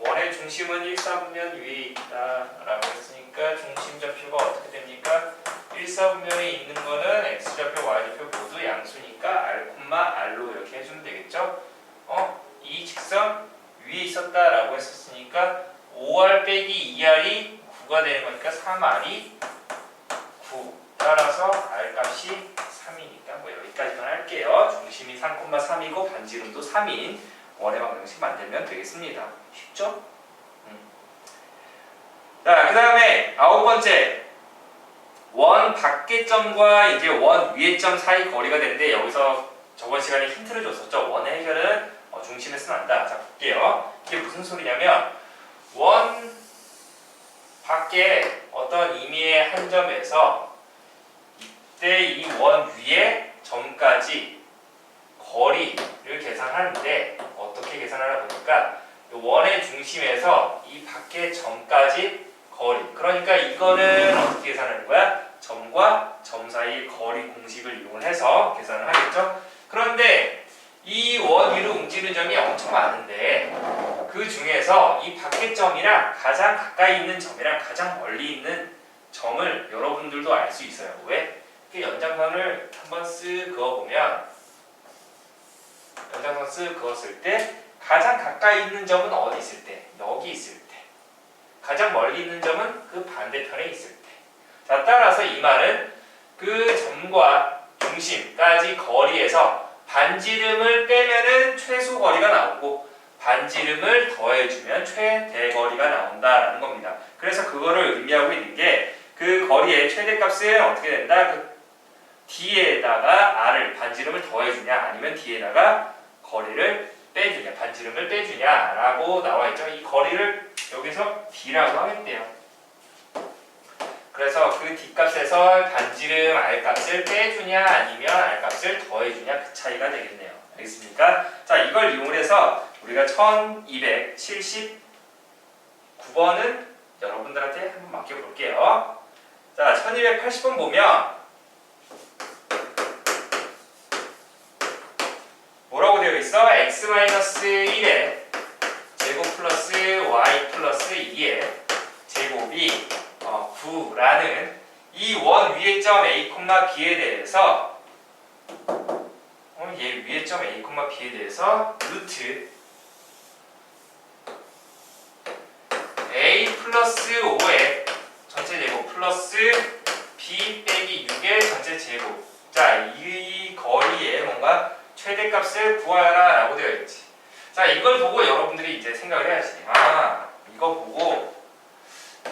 원의 중심은 1사분면 위에 있다 라고 했으니까 중심 좌표가 어떻게 됩니까? 1사분면에 있는 거는 x좌표 y좌표 모두 양수니까 r로 이렇게 해주면 되겠죠? 이 직선 위에 있었다 라고 했었으니까 5r 빼기 2r이 9가 되는 거니까 3r이 9 따라서 r값이 3이니까 뭐 여기까지만 할게요. 중심이 3,3이고 반지름도 3인 원의 방정식 만들면 되겠습니다. 쉽죠? 자, 그 다음에 9번째 원 밖의 점과 이제 원 위의 점 사이 거리가 되는데 여기서 저번 시간에 힌트를 줬었죠. 원의 해결은 중심에 순한다. 자, 볼게요. 이게 무슨 소리냐면 원 밖에 어떤 임의의 한 점에서 이때 이 원 위의 점까지 거리를 계산하는데 어떻게 계산하라 보니까 원의 중심에서 이 밖의 점까지 거리. 그러니까 이거는 어떻게 계산하는 거야? 점과 점 사이 거리 공식을 이용해서 계산을 하겠죠. 그런데 이 원 위로 움직이는 점이 엄청 많은데 그 중에서 이 밖의 점이랑 가장 가까이 있는 점이랑 가장 멀리 있는 점을 여러분들도 알 수 있어요. 왜? 그 연장선을 한번 쓱 그어보면 연장선 쓱 그었을 때 가장 가까이 있는 점은 어디 있을 때? 여기 있을 때. 가장 멀리 있는 점은 그 반대편에 있을 때. 자, 따라서 이 말은 그 점과 중심까지 거리에서 반지름을 빼면은 최소 거리가 나오고 반지름을 더해주면 최대 거리가 나온다라는 겁니다. 그래서 그거를 의미하고 있는 게 그 거리의 최대값은 어떻게 된다? 그 D에다가 R을 반지름을 더해주냐 아니면 D에다가 거리를 빼주냐 반지름을 빼주냐라고 나와있죠. 이 거리를 여기서 D라고 하겠대요. 그래서 그 D값에서 반지름 R값을 빼주냐 아니면 R값을 더해주냐 그 차이가 되겠네요. 알겠습니까? 자, 이걸 이용해서 우리가 1279번은 여러분들한테 한번 맡겨볼게요. 자, 1280번 보면 뭐라고 되어 있어? x-1의 제곱 플러스 y 플러스 2의 제곱이 9라는 이 원 위의 점 a, b에 대해서 얘 위의 점 A, B에 대해서 루트 A 플러스 5의 전체 제곱 플러스 B 빼기 6의 전체 제곱. 자, 이 거리의 뭔가 최대값을 구하라 라고 되어 있지. 자, 이걸 보고 여러분들이 이제 생각을 해야지. 아, 이거 보고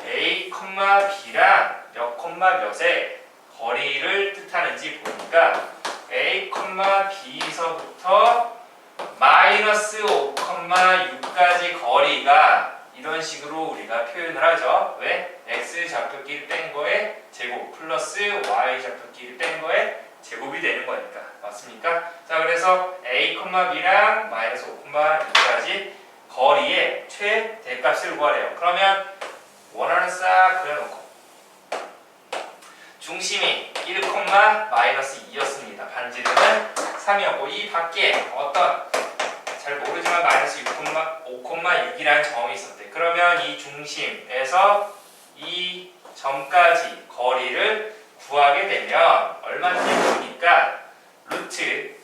A, B랑 몇 몇의 거리를 뜻하는지 보니까 A, B서부터 마이너스 5, 6까지 거리가 이런 식으로 우리가 표현을 하죠. 왜? X 좌표끼리 뺀 거에 제곱 플러스 Y 좌표끼리 뺀 거에 제곱이 되는 거니까. 맞습니까? 자, 그래서 A, B랑 마이너스 5, 6까지 거리의 최대값을 구하래요. 그러면 원하는 싹 그려놓고 중심이 1, 마이너스 2였습니다. 반지름은 3이었고 이 밖에 어떤 잘 모르지만 마이너스 5, 6이라는 점이 있었대. 그러면 이 중심에서 이 점까지 거리를 구하게 되면 얼마인지 보니까 루트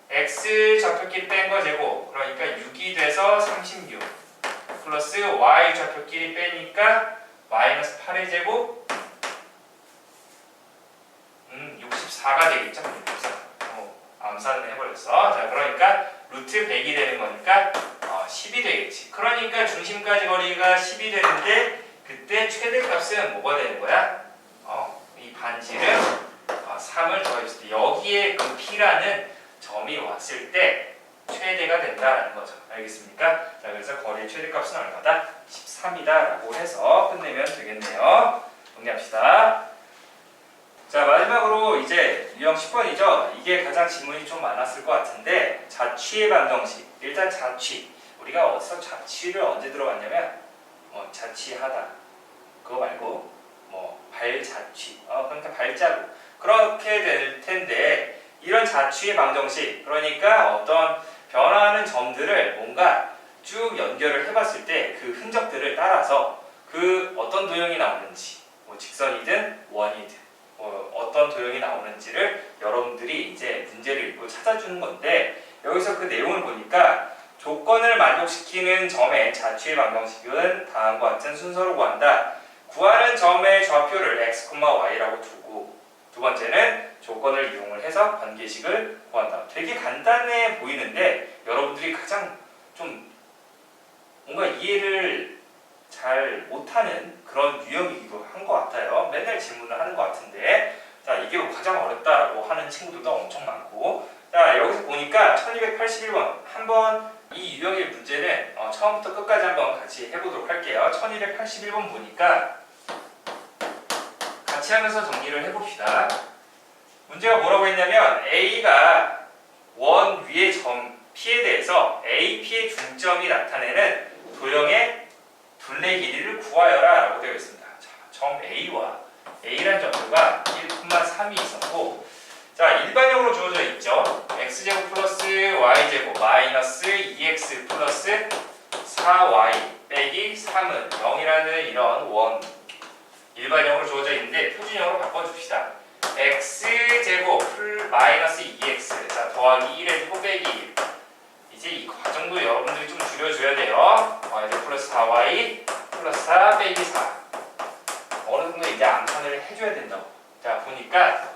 x 좌표끼리 뺀 거 제곱 그러니까 6이 돼서 36 플러스 y 좌표끼리 빼니까 마이너스 8의 제곱 64가 되겠죠? 64. 암산을 해버렸어. 자, 그러니까 루트 100이 되는 거니까 10이 되겠지. 그러니까 중심까지 거리가 10이 되는데 그때 최대값은 뭐가 되는 거야? 이 반지름 3을 더해줄 때 여기에 그 P라는 점이 왔을 때 최대가 된다라는 거죠. 알겠습니까? 자, 그래서 거리의 최대값은 얼마다? 13이다라고 해서 끝내면 되겠네요. 정리합시다. 자, 마지막으로 이제 유형 10번이죠. 이게 가장 질문이 좀 많았을 것 같은데 자취의 방정식. 일단 자취. 우리가 어디서 자취를 언제 들어봤냐면 자취하다. 그거 말고 발자취. 그러니까 발자국. 그렇게 될 텐데 이런 자취의 방정식. 그러니까 어떤 변화하는 점들을 뭔가 쭉 연결을 해봤을 때 그 흔적들을 따라서 그 어떤 도형이 나오는지 직선이든 원이든 어떤 도형이 나오는지를 여러분들이 이제 문제를 읽고 찾아주는 건데 여기서 그 내용을 보니까 조건을 만족시키는 점의 자취의 방정식은 다음과 같은 순서로 구한다. 구하는 점의 좌표를 x, y라고 두고 두 번째는 조건을 이용을 해서 관계식을 구한다. 되게 간단해 보이는데 여러분들이 가장 좀 뭔가 이해를 잘 못하는 그런 유형이기도 한 것 같아요. 맨날 질문을 하는 것 같은데 자, 이게 가장 어렵다라고 하는 친구들도 엄청 많고 자, 여기서 보니까 1281번 한번 이 유형의 문제는 처음부터 끝까지 한번 같이 해보도록 할게요. 1281번 보니까 같이 하면서 정리를 해봅시다. 문제가 뭐라고 했냐면 A가 원 위의 점 P에 대해서 AP의 중점이 나타내는 도형의 둘레 길이를 구하여라 라고 되어 있습니다. 자, 점 A와 A란 점수가 1,3이 있었고 자, 일반형으로 주어져 있죠. x제곱 플러스 y제곱 마이너스 2x 플러스 4y 빼기 3은 0이라는 이런 원 일반형으로 주어져 있는데 표준형으로 바꿔줍시다. x제곱 마이너스 2x 자, 더하기 1 해주고 빼기 1 이제 이 과정도 여러분들이 좀 줄여줘야 돼요. y제곱 플러스 4y 플러스 4 빼기 4 어느 정도 이제 암산을 해줘야 된다고. 자, 보니까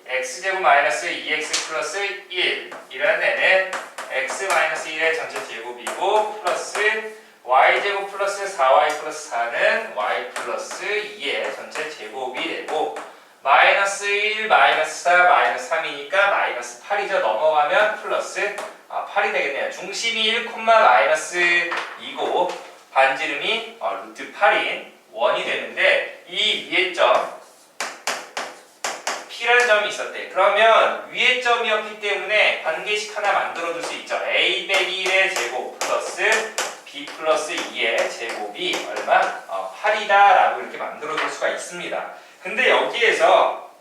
x제곱 마이너스 2x 플러스 1 이라는 애는 x 마이너스 1의 전체 제곱이고 플러스 y제곱 플러스 4y 플러스 4는 y 플러스 2의 전체 제곱이 되고 마이너스 1, 마이너스 4, 마이너스 3이니까 마이너스 8이죠. 넘어가면 플러스 8이 되겠네요. 중심이 1, 마이너스 2고 반지름이 루트 8인 원이 되는데 이 위의 점 P라는 점이 있었대. 그러면 위의 점이었기 때문에 관계식 하나 만들어둘 수 있죠. A 빼기 1의 제곱 플러스 B 플러스 2의 제곱이 얼마? 8이다 라고 이렇게 만들어둘 수가 있습니다. 근데 여기에서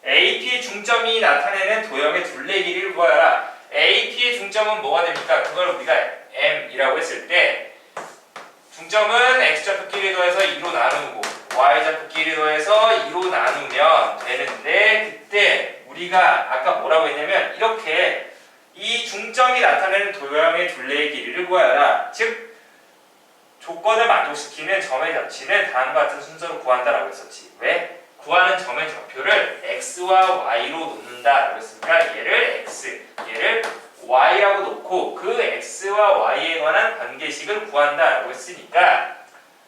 AP의 중점이 나타내는 도형의 둘레 길이를 구하라. AP의 중점은 뭐가 됩니까? 그걸 우리가 M이라고 했을 때 중점은 X좌표끼리 더해서 2로 나누고 Y좌표끼리 더해서 2로 나누면 되는데 그때 우리가 아까 뭐라고 했냐면 이렇게 이 중점이 나타내는 도형의 둘레의 길이를 구하여라. 즉 조건을 만족시키는 점의 접치는 다음과 같은 순서로 구한다라고 했었지. 왜? 구하는 점의 좌표를 x와 y로 놓는다라고 했으니까 얘를 x, 얘를 y라고 놓고 그 x와 y에 관한 관계식을 구한다라고 했으니까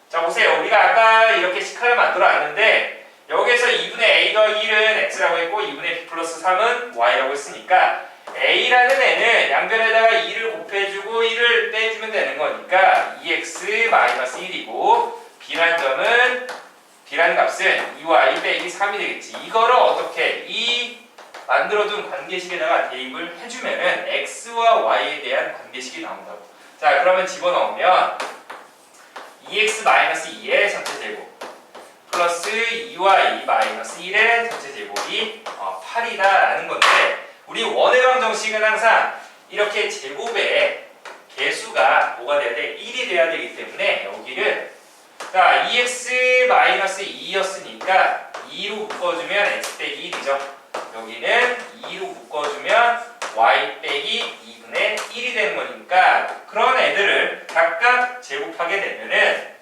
자 보세요. 우리가 아까 이렇게 식화를 만들어 놨는데 여기에서 2분의 a 더하기 1은 x라고 했고 2분의 b 플러스 3은 y라고 했으니까 a라는 애는 양변에다가 2를 곱해주고 1을 빼주면 되는 거니까 2x-1이고 b라는 값은 2y 빼기 3이 되겠지. 이거를 어떻게 이 만들어둔 관계식에다가 대입을 해주면은 x와 y에 대한 관계식이 나온다고. 자 그러면 집어넣으면 2x-2의 전체 제곱 플러스 2y 마이너스 1의 전체 제곱이 8이다라는 건데 우리 원의 방정식은 항상 이렇게 제곱의 개수가 뭐가 돼야 돼? 1이 돼야 되기 때문에 여기를 자 2x-2였으니까 2로 묶어주면 x 빼기 1이죠. 여기는 2로 묶어주면 y 빼기 2분의 1이 되는 거니까 그런 애들을 각각 제곱하게 되면은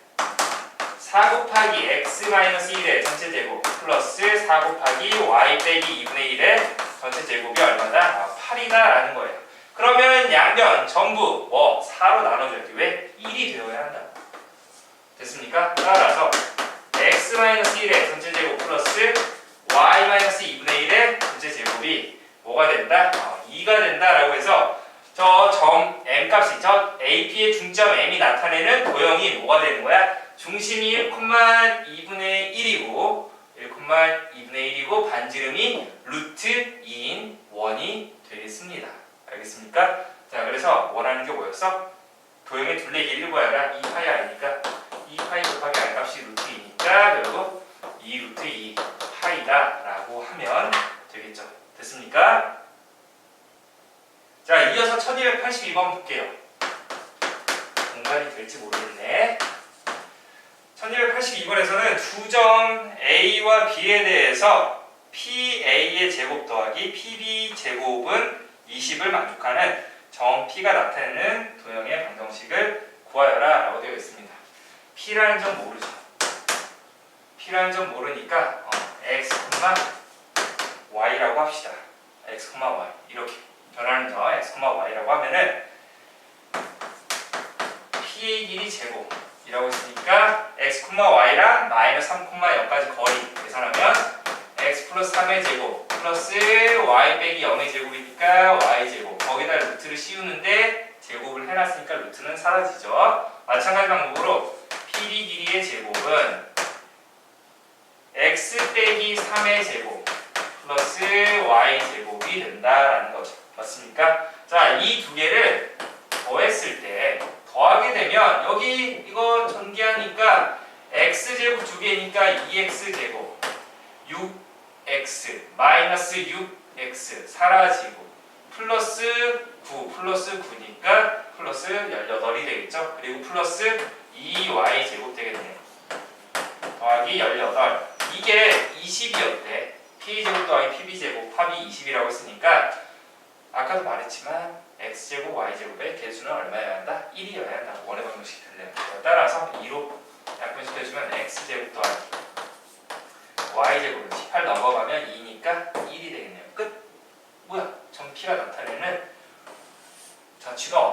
4 곱하기 x-1의 전체 제곱 플러스 4 곱하기 y 빼기 2분의 1의 전체 제곱이 얼마다? 8이다라는 거예요. 그러면 양변 전부 4로 나눠줘야지. 왜? 1이 되어야 한다. 됐습니까? 따라서 x-1의 전체 제곱 플러스 y-2분의 1의 전체 제곱이 뭐가 된다? 2가 된다라고 해서 저 점 m 값이 저 AP의 중점 m이 나타내는 도형이 뭐가 되는 거야? 중심이 1,2분의 1이고 1,2분의 1이고 반지름이 루트 2인 원이 되겠습니다. 알겠습니까? 자 그래서 원하는 게 뭐였어? 도형의 둘레 길이를 구하라. 2파이 r니까 2파이 곱하기 r 값이 루트 2니까 결국 2 루트 2 파이다 라고 하면 되겠죠. 됐습니까? 자 이어서 1282번 볼게요. 공간이 될지 모르겠네. 1282번에서는 두 점 A와 B에 대해서 PA의 제곱 더하기 PB 제곱은 20을 만족하는 점 P가 나타내는 도형의 방정식을 구하여라 라고 되어 있습니다. P라는 점 모르죠. P라는 점 모르니까 X, Y라고 합시다. X, Y 이렇게 변하는 점 X, Y라고 하면은 P의 길이 제곱 이라고 했으니까 x, y랑 마이너스 3,0까지 거리 계산하면 x 플러스 3의 제곱 플러스 y 빼기 0의 제곱이니까 y 제곱 거기다 루트를 씌우는데 제곱을 해놨으니까 루트는 사라지죠. 마찬가지 방법으로 PD 길이의 제곱은 x 빼기 3의 제곱 플러스 y 제곱이 된다라는 거죠. 맞습니까? 자, 이 두 개를 더했을 때 더하게 되면 여기 이거 전개하니까 x제곱 두 개니까 2x제곱 6x 마이너스 6x 사라지고 플러스 9 플러스 9니까 플러스 18이 되겠죠. 그리고 플러스 2y제곱 되겠네요. 더하기 18 이게 20이었대. p제곱 더하기 pb제곱 합이 20이라고 했으니까 아까도 말했지만 x제곱 y제곱의 개수는 얼마여야 한다? 1이어야 한다. 원의 방정식 되려면. 따라서 2로 약분시켜주면 x제곱 더하기 y제곱은 18 넘어가면 2니까 1이 되겠네요. 끝! 뭐야? 점 P가 나타내는 자취가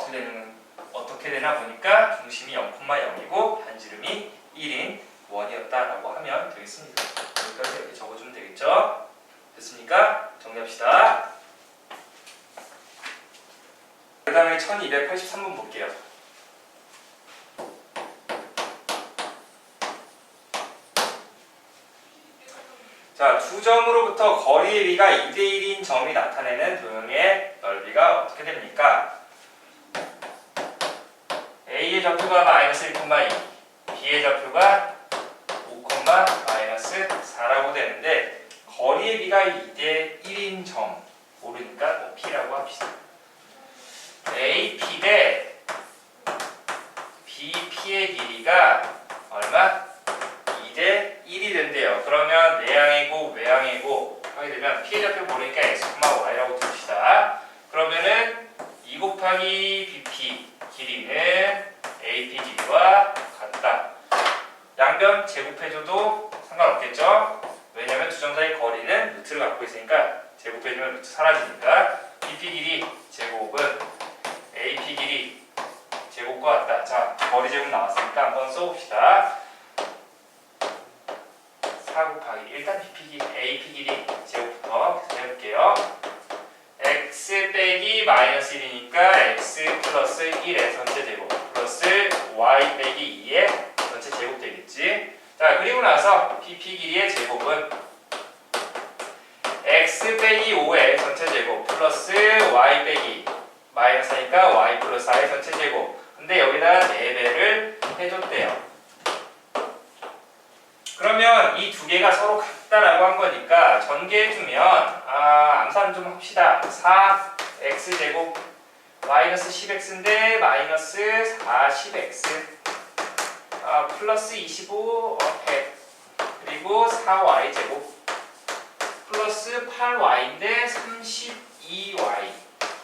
어떻게 되나 보니까 중심이 0,0이고 반지름이 1인 원이었다라고 하면 되겠습니다. 여기까지 이렇게 적어주면 되겠죠? 됐습니까? 정리합시다. 그 다음에 1283번 볼게요. 자, 두 점으로부터 거리의 비가 2대1인 점이 나타내는 도형의 넓이가 어떻게 됩니까? A의 좌표가 마이너스 1,2, B의 좌표가 5, 마이너스 4라고 되는데 거리의 비가 2대1인 점 모르니까 P라고 합시다. AP 대 BP의 길이가 얼마? 2대1이 된대요. 그러면 내항이고 외항이고 하게 되면 pi좌표 모르니까 x, y라고 둡시다. 그러면은 2 곱하기 bp 길이는 AP 길이와 같다. 양변 제곱해줘도 상관없겠죠? 왜냐면 두 점 사이 거리는 루트를 갖고 있으니까 제곱해주면 루트 사라지니까 BP 길이 제곱은 AP 길이 제곱과 같다. 자, 거리 제곱 나왔으니까 한번 써봅시다. 4 곱하기 일단 BP 길이, AP 길이 제곱부터 해볼게요. x 빼기 마이너스 1이니까 x 플러스 1의 전체 제곱 플러스 y 빼기 2의 전체 제곱 되겠지. 자, 그리고 나서 BP 길이의 제곱은 x 빼기 5의 전체 제곱 플러스 y 빼기 마이너스 하니까 y 플러스 4의 전체 제곱. 근데 여기다가 4배를 해줬대요. 그러면 이 두 개가 서로 같다라고 한 거니까 전개해주면 암산 좀 합시다. 4x제곱 마이너스 10x인데 마이너스 40x 플러스 25 100 그리고 4y제곱 플러스 8y인데 32y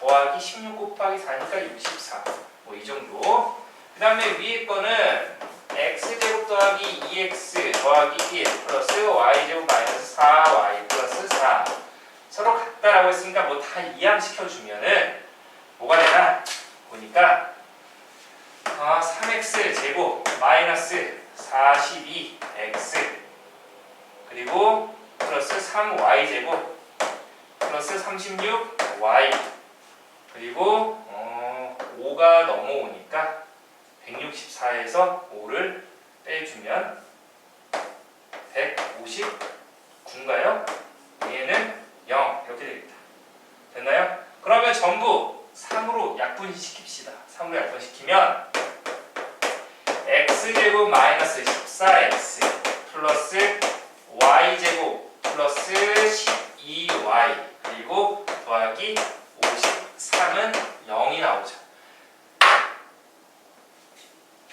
더하기 16 곱하기 4니까 64 뭐 이 정도. 그 다음에 위에 거는 x제곱 더하기 2x 더하기 1 플러스 y제곱 마이너스 4y 플러스 4 서로 같다라고 했으니까 뭐 다 이항시켜주면은 뭐가 되나 보니까 3x 제곱 마이너스 42x 그리고 플러스 3y 제곱 플러스 36y 그리고 5가 넘어오니까 164에서 5를 빼주면 159인가요? 얘는 0 이렇게 되겠다. 됐나요? 그러면 전부 3으로 약분시킵시다. 3으로 약분시키면 x제곱 마이너스 14x 플러스 y제곱 플러스 12y 그리고 더하기 53은 0이 나오죠.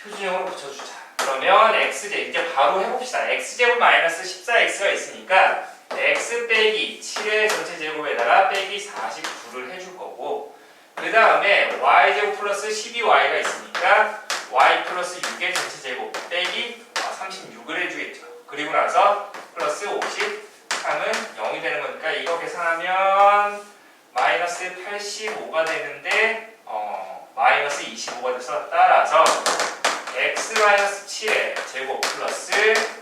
표준형으로 붙여주자. 그러면 x제곱 이제 바로 해봅시다. x제곱 마이너스 14x가 있으니까 x 빼기 7의 전체 제곱에다가 빼기 49를 해줄 거고 그 다음에 y제곱 플러스 12y가 있으니까 y 플러스 6의 전체 제곱 빼기 36을 해주겠죠. 그리고 나서 플러스 53은 0이 되는 거니까 이거 계산하면 마이너스 85가 되는데 마이너스 25가 돼서 따라서 x-7의 제곱 플러스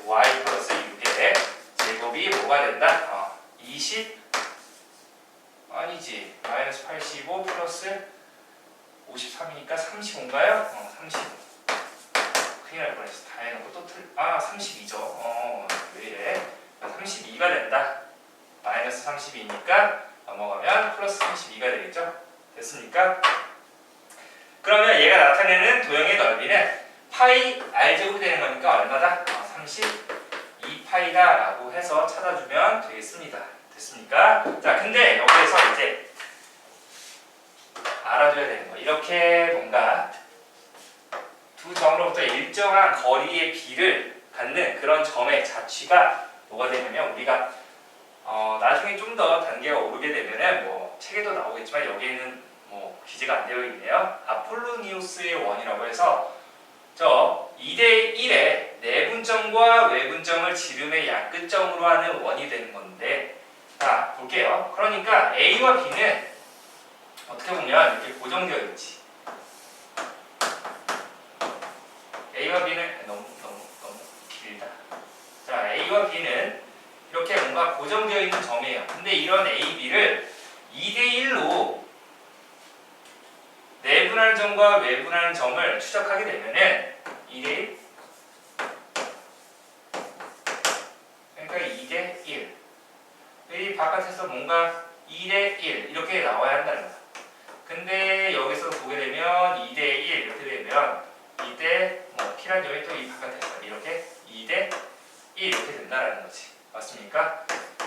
y 플러스 6의 제곱이 뭐가 된다? 20 아니지 마이너스 85 플러스 53이니까 35인가요? 35 큰일 날 뻔했어. 다 해놓고 또 32죠. 왜 이래? 32가 된다. 마이너스 32니까 넘어가면 플러스 32가 되겠죠? 됐습니까? 그러면 얘가 나타내는 도형의 넓이는 파이 r제곱이 되는 거니까 얼마다? 32파이다 라고 해서 찾아주면 되겠습니다. 됐습니까? 자, 근데 여기에서 이제 알아줘야 되는 거. 이렇게 뭔가 두 점으로부터 일정한 거리의 비를 갖는 그런 점의 자취가 뭐가 되냐면 우리가 나중에 좀 더 단계가 오르게 되면은 뭐 책에도 나오겠지만 여기에는 뭐 기재가 안 되어 있네요. 아폴로니우스의 원이라고 해서 저 2대1의 내분점과 외분점을 지름의 양끝점으로 하는 원이 되는 건데 자 볼게요. 그러니까 A와 B는 어떻게 보면 이렇게 고정되어 있지. A와 B는 너무 길다. 자 A와 B는 이렇게 뭔가 고정되어 있는 점이에요. 근데 이런 A, B를 2대1로 내분하는 점과 외분하는 점을 추적하게 되면은 2대1 그러니까 2대1 이 바깥에서 뭔가 2대1 이렇게 나와야 한다는 거야. 근데 여기서 보게 되면 2대1 이렇게 되면 2대 뭐 P란 점이 또 이 바깥에서 이렇게 2대1 이렇게 된다는 거지. 맞습니까?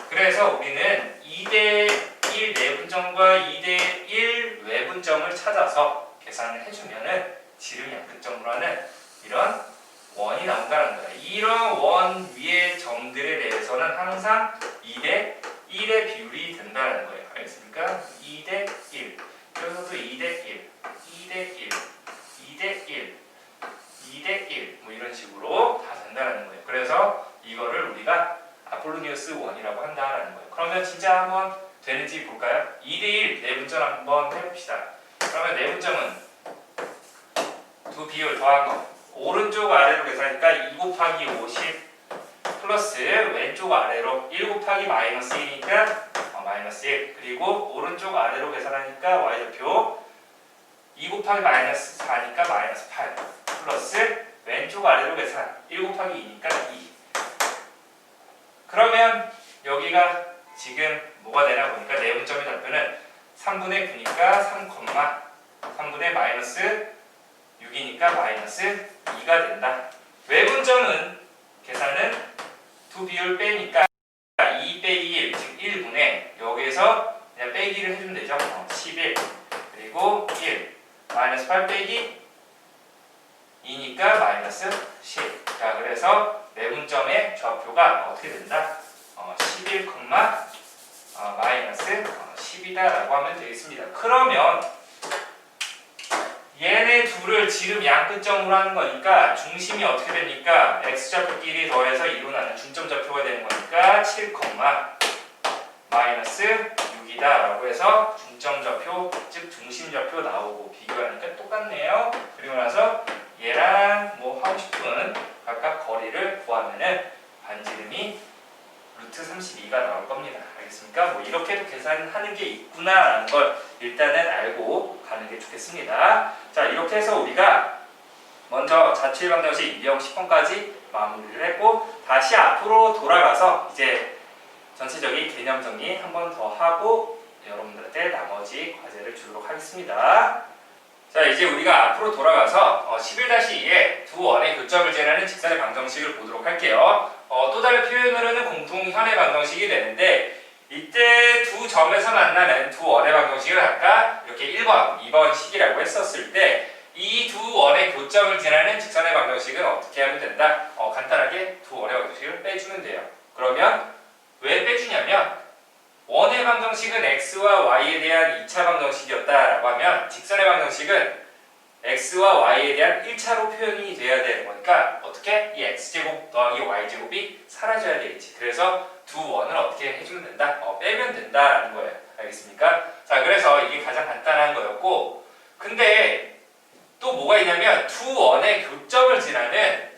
그래서 우리는 2대1 내분점과 2대1 외분점을 찾아서 계산을 해주면은 지름 양끝점으로 하는 이런 원이 나온다는 거야. 이런 원 위의 점들에 대해서는 항상 2대 1의 비율이 된다는 거예요. 알겠습니까? 2대 1. 여기서도 2대 1, 2대 1, 2대 1, 2대 1. 뭐 이런 식으로 다 된다는 거예요. 그래서 이거를 우리가 아폴로니우스 원이라고 한다라는 거예요. 그러면 진짜 한번 되는지 볼까요? 2대 1 내분점 한번 해봅시다. 그러면 내분점은 두 비율 더한 거. 오른쪽 아래로 계산하니까 2 곱하기 50 플러스 왼쪽 아래로 1 곱하기 마이너스 1이니까 마이너스 1. 그리고 오른쪽 아래로 계산하니까 y좌표 2 곱하기 마이너스 4니까 마이너스 8 플러스 왼쪽 아래로 계산 1 곱하기 2니까 2. 그러면 여기가 지금 뭐가 되나 보니까 내분점의 답변은 3분의 9니까 3, 3분의 마이너스 6이니까 마이너스 2가 된다. 외분점은 계산은 두 비율 빼니까 2 빼기 1, 즉 1분의 여기에서 그냥 빼기를 해주면 되죠. 11 그리고 1 마이너스 8 빼기 2니까 마이너스 10. 자, 그래서 내분점의 좌표가 어떻게 된다? 11, 마이너스 10이다라고 하면 되겠습니다. 그러면 얘네 둘을 지름 양끝점으로 하는 거니까 중심이 어떻게 됩니까? x좌표끼리 더해서 이루어나는 중점좌표가 되는 거니까 7, 마이너스 6이다 라고 해서 중점좌표, 즉 중심좌표 나오고 비교하니까 똑같네요. 그리고 나서 얘랑 뭐 하고 싶은 각각 거리를 구하면은 반지름이 루트 32가 나올 겁니다. 알겠습니까? 뭐 이렇게도 계산하는 게 있구나라는 걸 일단은 알고 가는 게 좋겠습니다. 자, 이렇게 해서 우리가 먼저 자취 방정식 유형 10번까지 마무리를 했고 다시 앞으로 돌아가서 이제 전체적인 개념 정리 한 번 더 하고 여러분들한테 나머지 과제를 주도록 하겠습니다. 자, 이제 우리가 앞으로 돌아가서 11-2에 두 원의 교점을 재라는 직선의 방정식을 보도록 할게요. 또 다른 표현으로는 공통현의 방정식이 되는데 이때 두 점에서 만나는 두 원의 방정식을 아까 이렇게 1번, 2번 식이라고 했었을 때 이 두 원의 교점을 지나는 직선의 방정식은 어떻게 하면 된다? 간단하게 두 원의 방정식을 빼주면 돼요. 그러면 왜 빼주냐면 원의 방정식은 x와 y에 대한 2차 방정식이었다라고 하면 직선의 방정식은 x와 y에 대한 1차로 표현이 돼야 되는 거니까 어떻게? 이 x제곱 더하기 y제곱이 사라져야 되겠지. 그래서 두 원을 어떻게 해주면 된다? 빼면 된다라는 거예요. 알겠습니까? 자, 그래서 이게 가장 간단한 거였고 근데 또 뭐가 있냐면 두 원의 교점을 지나는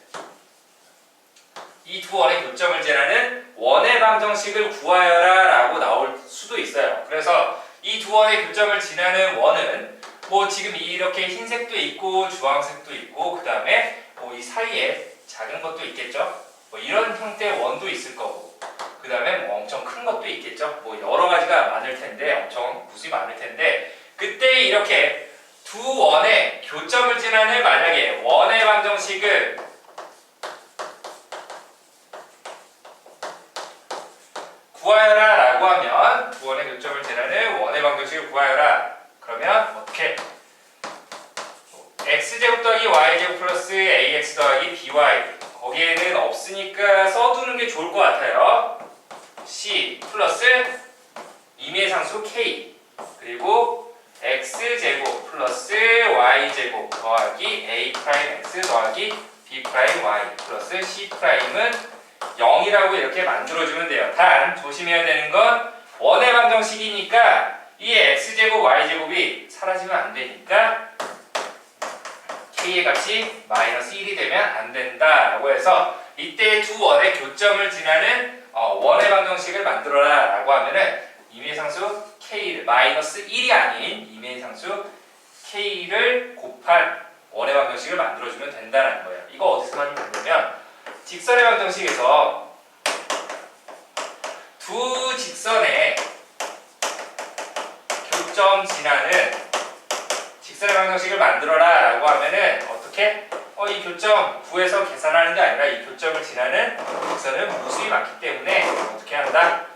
이 두 원의 교점을 지나는 원의 방정식을 구하여라 라고 나올 수도 있어요. 그래서 이 두 원의 교점을 지나는 원은 뭐 지금 이렇게 흰색도 있고 주황색도 있고 그 다음에 뭐 이 사이에 작은 것도 있겠죠. 뭐 이런 형태의 원도 있을 거고 그 다음에 뭐 엄청 큰 것도 있겠죠. 뭐 여러 가지가 많을 텐데 엄청 무수히 많을 텐데 그때 이렇게 두 원의 교점을 지나는 만약에 원의 방정식을 구하여라 라고 하면 두 원의 교점을 지나는 원의 방정식을 구하여라. 그러면 어떻게? x제곱 더하기 y제곱 플러스 ax 더하기 by 거기에는 없으니까 써두는 게 좋을 것 같아요. c 플러스 임의의 상수 k 그리고 x제곱 플러스 y제곱 더하기 a 프라임 x 더하기 b 프라임 y 플러스 c 프라임은 0이라고 이렇게 만들어주면 돼요. 단 조심해야 되는 건 원의 방정식이니까 이 x제곱 y제곱이 사라지면 안 되니까 k의 값이 마이너스 1이 되면 안 된다라고 해서 이때 두 원의 교점을 지나는 원의 방정식을 만들어라 라고 하면은 임의의 상수 k를 마이너스 1이 아닌 임의의 상수 k를 곱한 원의 방정식을 만들어주면 된다는 거예요. 이거 어디서 많이 만들면 직선의 방정식에서 두 직선의 교점 지나는 직선의 방정식을 만들어라 라고 하면은 어떻게? 이 교점 구해서 계산하는 게 아니라 이 교점을 지나는 직선은 무수히 많기 때문에 어떻게 한다?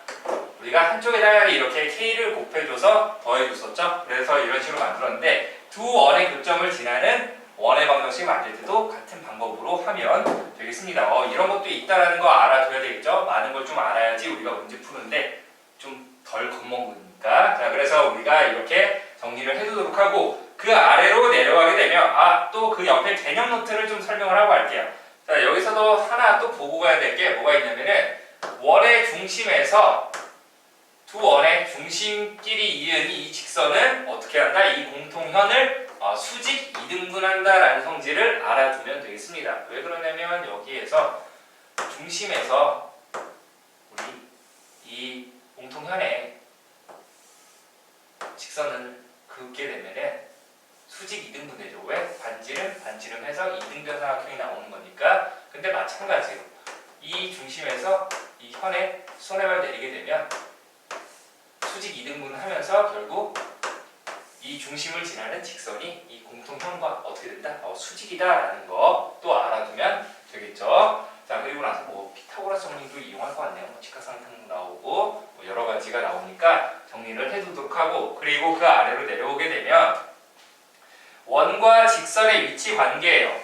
우리가 한쪽에다가 이렇게 k를 곱해줘서 더해줬었죠. 그래서 이런 식으로 만들었는데 두 원의 교점을 지나는 원의 방정식 만들 때도 같은 방법으로 하면 되겠습니다. 이런 것도 있다라는 거 알아둬야 되겠죠. 많은 걸 좀 알아야지 우리가 문제 푸는데 좀 덜 겁먹으니까. 자, 그래서 우리가 이렇게 정리를 해두도록 하고 그 아래로 내려가게 되면 또 그 옆에 개념 노트를 좀 설명을 하고 할게요. 자, 여기서도 하나 또 보고 가야 될 게 뭐가 있냐면은 원의 중심에서 두 원의 중심끼리 이은 이 직선은 어떻게 한다? 이 공통현을 수직 이등분한다라는 성질을 알아두면 되겠습니다. 왜 그러냐면 여기에서 중심에서 우리 이 공통현의 직선을 긋게 되면은 수직 이등분되죠. 왜? 반지름해서 이등변삼각형이 나오는 거니까. 근데 마찬가지로 이 중심에서 이 현에 손해를 내리게 되면 수직 이등분을 하면서 결국 이 중심을 지나는 직선이 이 공통현과 어떻게 된다? 수직이다라는 거 또 알아두면 되겠죠. 자, 그리고 나서 뭐 피타고라스 정리도 이용할 것 같네요. 직각삼각형 나오고 뭐 여러 가지가 나오니까 정리를 해두도록 하고, 그리고 그 아래로 내려오게 되면 원과 직선의 위치 관계예요.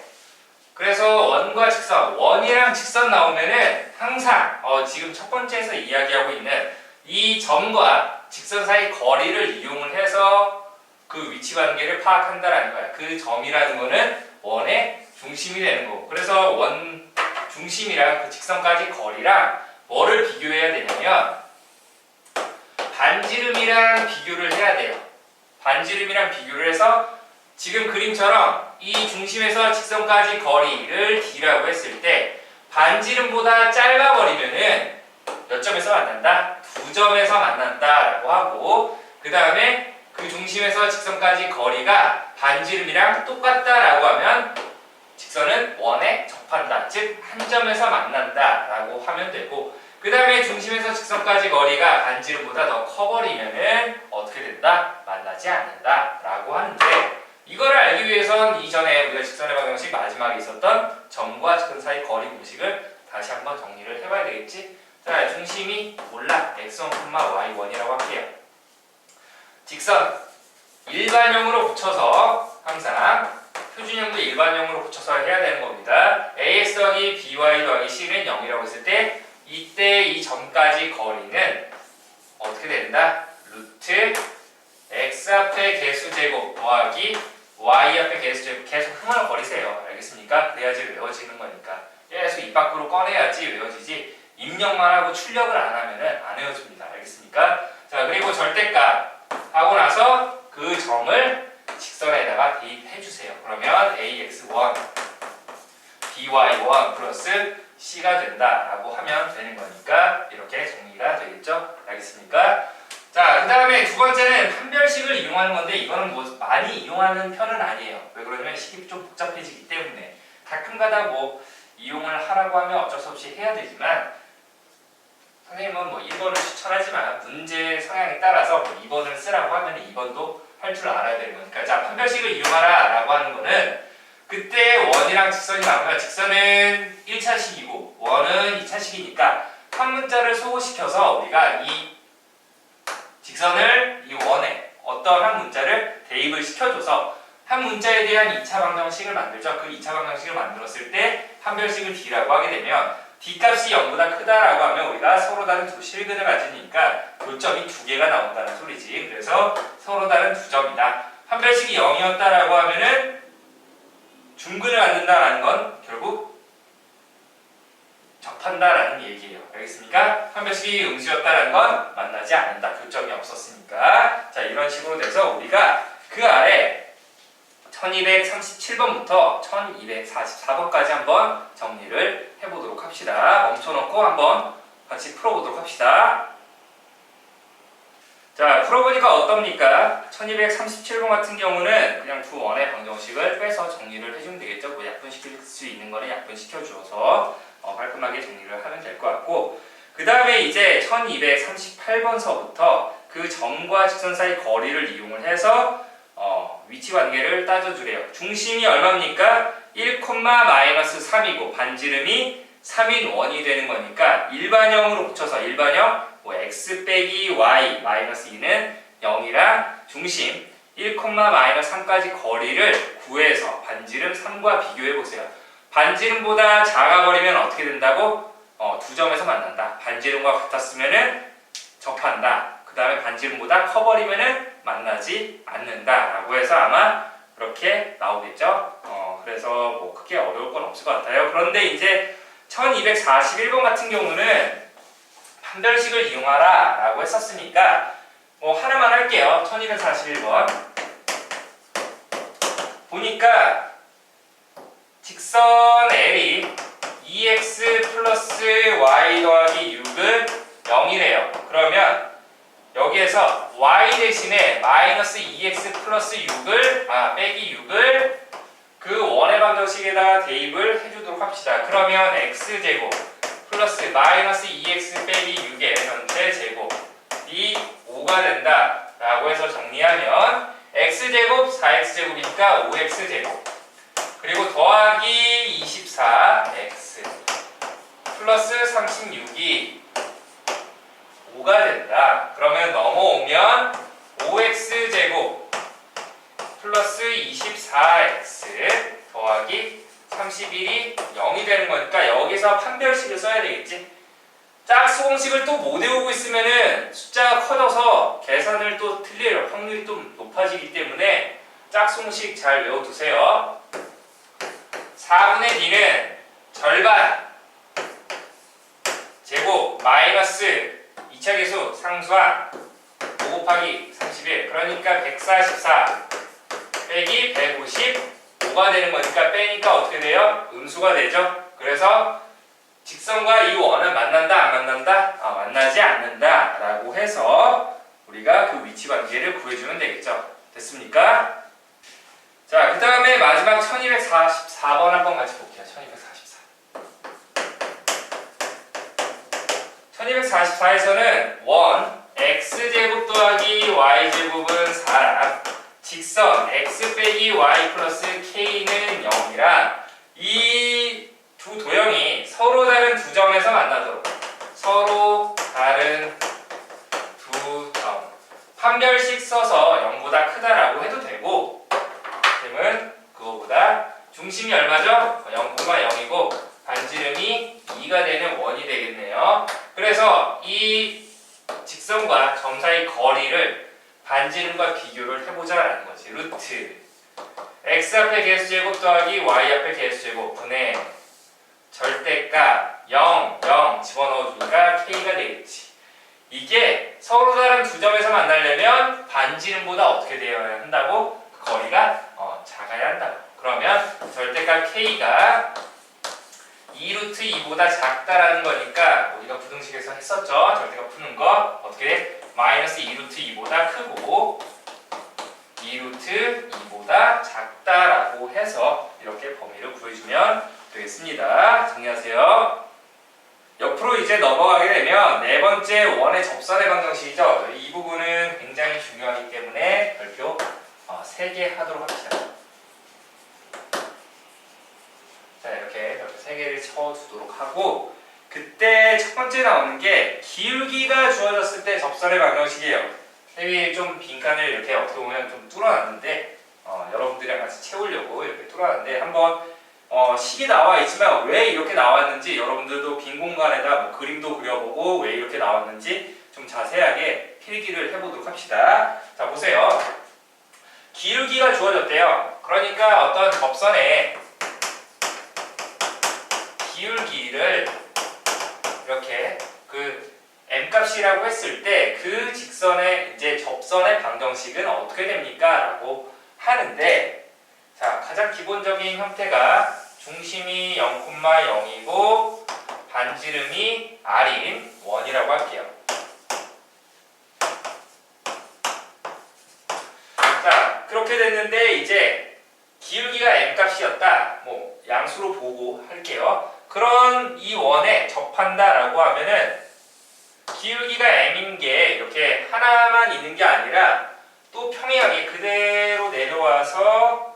그래서 원과 직선, 원이랑 직선 나오면은 항상 지금 첫 번째에서 이야기하고 있는 이 점과 직선 사이 거리를 이용을 해서 그 위치 관계를 파악한다라는 거야. 그 점이라는 거는 원의 중심이 되는 거고. 그래서 원 중심이랑 그 직선까지 거리랑 뭐를 비교해야 되냐면 반지름이랑 비교를 해야 돼요. 반지름이랑 비교를 해서 지금 그림처럼 이 중심에서 직선까지 거리를 d라고 했을 때 반지름보다 짧아버리면은 몇 점에서 만난다? 두 점에서 만난다라고 하고, 그 다음에 그 중심에서 직선까지 거리가 반지름이랑 똑같다라고 하면 직선은 원에 접한다. 즉 한 점에서 만난다라고 하면 되고, 그 다음에 중심에서 직선까지 거리가 반지름보다 더 커버리면은 어떻게 된다? 만나지 않는다라고 하는데, 이거를 알기 위해선 이전에 우리가 직선의 방정식 마지막에 있었던 점과 직선 사이 거리 공식을 다시 한번 정리를 해봐야 되겠지? 자, 중심이 몰라. x1, y1이라고 할게요. 직선 일반형으로 붙여서 항상 표준형도 일반형으로 붙여서 해야 되는 겁니다. ax 더하기 by 더하기 c는 0이라고 했을 때 이때 이 점까지 거리는 어떻게 된다? 루트 x 앞에 개수제곱 더하기 y 앞에 개수제곱, 계속 흥얼거리세요. 알겠습니까? 그래야지 외워지는 거니까. 계속 입 밖으로 꺼내야지 외워지지, 입력만 하고 출력을 안 하면은 안 외워집니다. 알겠습니까? 자, 그리고 절대값 하고 나서 그 점을 직선에다가 대입해 주세요. 그러면 ax1 by1 플러스 c가 된다라고 하면 되는 거니까 이렇게 정리가 되겠죠? 알겠습니까? 자, 그 다음에 두 번째는 판별식을 이용하는 건데, 이거는 뭐 많이 이용하는 편은 아니에요. 왜 그러냐면 식이 좀 복잡해지기 때문에 가끔가다 뭐 이용을 하라고 하면 어쩔 수 없이 해야 되지만, 선생님은 뭐 1번을 추천하지만 문제 성향에 따라서 뭐 2번을 쓰라고 하면 2번도 할 줄 알아야 되는 거니까. 자, 판별식을 이용하라 라고 하는 거는 그때 원이랑 직선이 나오면 직선은 1차식이고 원은 2차식이니까 한 문자를 소거시켜서 우리가 이 직선을 이 원에 어떤 한 문자를 대입을 시켜줘서 한 문자에 대한 2차 방정식을 만들죠. 그 2차 방정식을 만들었을 때 판별식을 d라고 하게 되면 d값이 0보다 크다라고 하면 우리가 서로 다른 두 실근을 가지니까 교점이 두 개가 나온다는 소리지. 그래서 서로 다른 두 점이다. 판별식이 0이었다라고 하면은 중근을 만든다라는 건 결국 접한다라는 얘기예요. 알겠습니까? 판별식이 음수였다라는 건 만나지 않는다. 교점이 없었으니까. 자, 이런 식으로 돼서 우리가 그 아래 1237번부터 1244번까지 한번 정리를 해보도록 합시다. 멈춰놓고 한번 같이 풀어보도록 합시다. 자, 풀어보니까 어떻습니까? 1237번 같은 경우는 그냥 두 원의 방정식을 빼서 정리를 해주면 되겠죠. 뭐 약분시킬 수 있는 거는 약분시켜주어서 깔끔하게 정리를 하면 될 것 같고, 그 다음에 이제 1238번서부터 그 점과 직선 사이 거리를 이용을 해서 위치 관계를 따져주래요. 중심이 얼마입니까? 1,-3이고 반지름이 3인 원이 되는 거니까 일반형으로 붙여서 일반형 뭐 x 빼기 y 마이너스 2는 0이랑 중심 1,-3까지 거리를 구해서 반지름 3과 비교해 보세요. 반지름보다 작아버리면 어떻게 된다고? 두 점에서 만난다. 반지름과 같았으면은 접한다. 그 다음에 반지름보다 커버리면은 만나지 않는다 라고 해서 아마 그렇게 나오겠죠. 그래서 뭐 크게 어려울 건 없을 것 같아요. 그런데 이제 1241번 같은 경우는 판별식을 이용하라 라고 했었으니까 뭐 하나만 할게요. 1241번 보니까 직선 L이 2x 플러스 y 더하기 6은 0이래요. 그러면 여기에서 y 대신에 마이너스 2x 플러스 6을 빼기 6을 그 원의 방정식에다가 대입을 해주도록 합시다. 그러면 x제곱 플러스 마이너스 2x 빼기 6의 전체 제곱이 5가 된다 라고 해서 정리하면 x제곱 4x제곱이니까 5x제곱 그리고 더하기 24x 플러스 36이 5가 된다. 그러면 넘어오면 5x제곱 플러스 24x 더하기 31이 0이 되는 거니까 여기서 판별식을 써야 되겠지. 짝수 공식을 또 못 외우고 있으면은 숫자가 커져서 계산을 또 틀릴 확률이 좀 높아지기 때문에 짝수 공식 잘 외워두세요. 4분의 d는 절반 제곱 마이너스 2차 계수 상수항 5 곱하기 31 그러니까 144 빼기 155가 되는 거니까 빼니까 어떻게 돼요? 음수가 되죠. 그래서 직선과 이 원은 만난다 안 만난다? 만나지 않는다 라고 해서 우리가 그 위치 관계를 구해주면 되겠죠. 됐습니까? 자, 그 다음에 마지막 1244번 한번 같이 볼게요. 1244에서는 원 x제곱 더하기 y제곱은 4랑 직선 x 빼기 y 플러스 k는 0이라 이 두 도형이 서로 다른 두 점에서 만나도록 서로 다른 두 점 판별식 써서 0보다 크다라고 해도 되고 쌤은 그거보다 중심이 얼마죠? 0,0이고 반지름이 2가 되는 원이 되겠네요. 그래서 이 직선과 점 사이 거리를 반지름과 비교를 해보자라는 거지. 루트 x 앞에 개수제곱 더하기 y 앞에 개수제곱 분의 절대값 0, 0 집어넣어주니까 k가 되겠지. 이게 서로 다른 두 점에서 만나려면 반지름보다 어떻게 되어야 한다고? 거리가 작아야 한다고. 그러면 절대값 k가 2루트 2보다 작다라는 거니까 우리가 부등식에서 했었죠. 절대값 푸는 거 어떻게 돼? 마이너스 2루트 2보다 크고 2루트 2보다 작다라고 해서 이렇게 범위를 구해주면 되겠습니다. 정리하세요. 옆으로 이제 넘어가게 되면 네 번째 원의 접선의 방정식이죠. 이 부분은 굉장히 중요하기 때문에 별표 3개 하도록 합시다. 자, 이렇게 별표 3개를 쳐두도록 하고 그때 첫 번째 나오는 게 기울기가 주어졌을 때 접선의 방정식이에요. 쌤이 좀 빈칸을 이렇게 어떻게 보면 좀 뚫어놨는데 여러분들이랑 같이 채우려고 이렇게 뚫어놨는데 한번 식이 나와 있지만 왜 이렇게 나왔는지 여러분들도 빈 공간에다 뭐 그림도 그려보고 왜 이렇게 나왔는지 좀 자세하게 필기를 해보도록 합시다. 자, 보세요. 기울기가 주어졌대요. 그러니까 어떤 접선에 기울기를 이렇게 그 m값이라고 했을 때 그 직선의 이제 접선의 방정식은 어떻게 됩니까? 라고 하는데 자, 가장 기본적인 형태가 중심이 0,0이고 반지름이 r인 원이라고 할게요. 자, 그렇게 됐는데 이제 기울기가 m값이었다. 뭐 양수로 보고 할게요. 그런 이 원에 접한다라고 하면은 기울기가 m인 게 이렇게 하나만 있는 게 아니라 또 평행하게 그대로 내려와서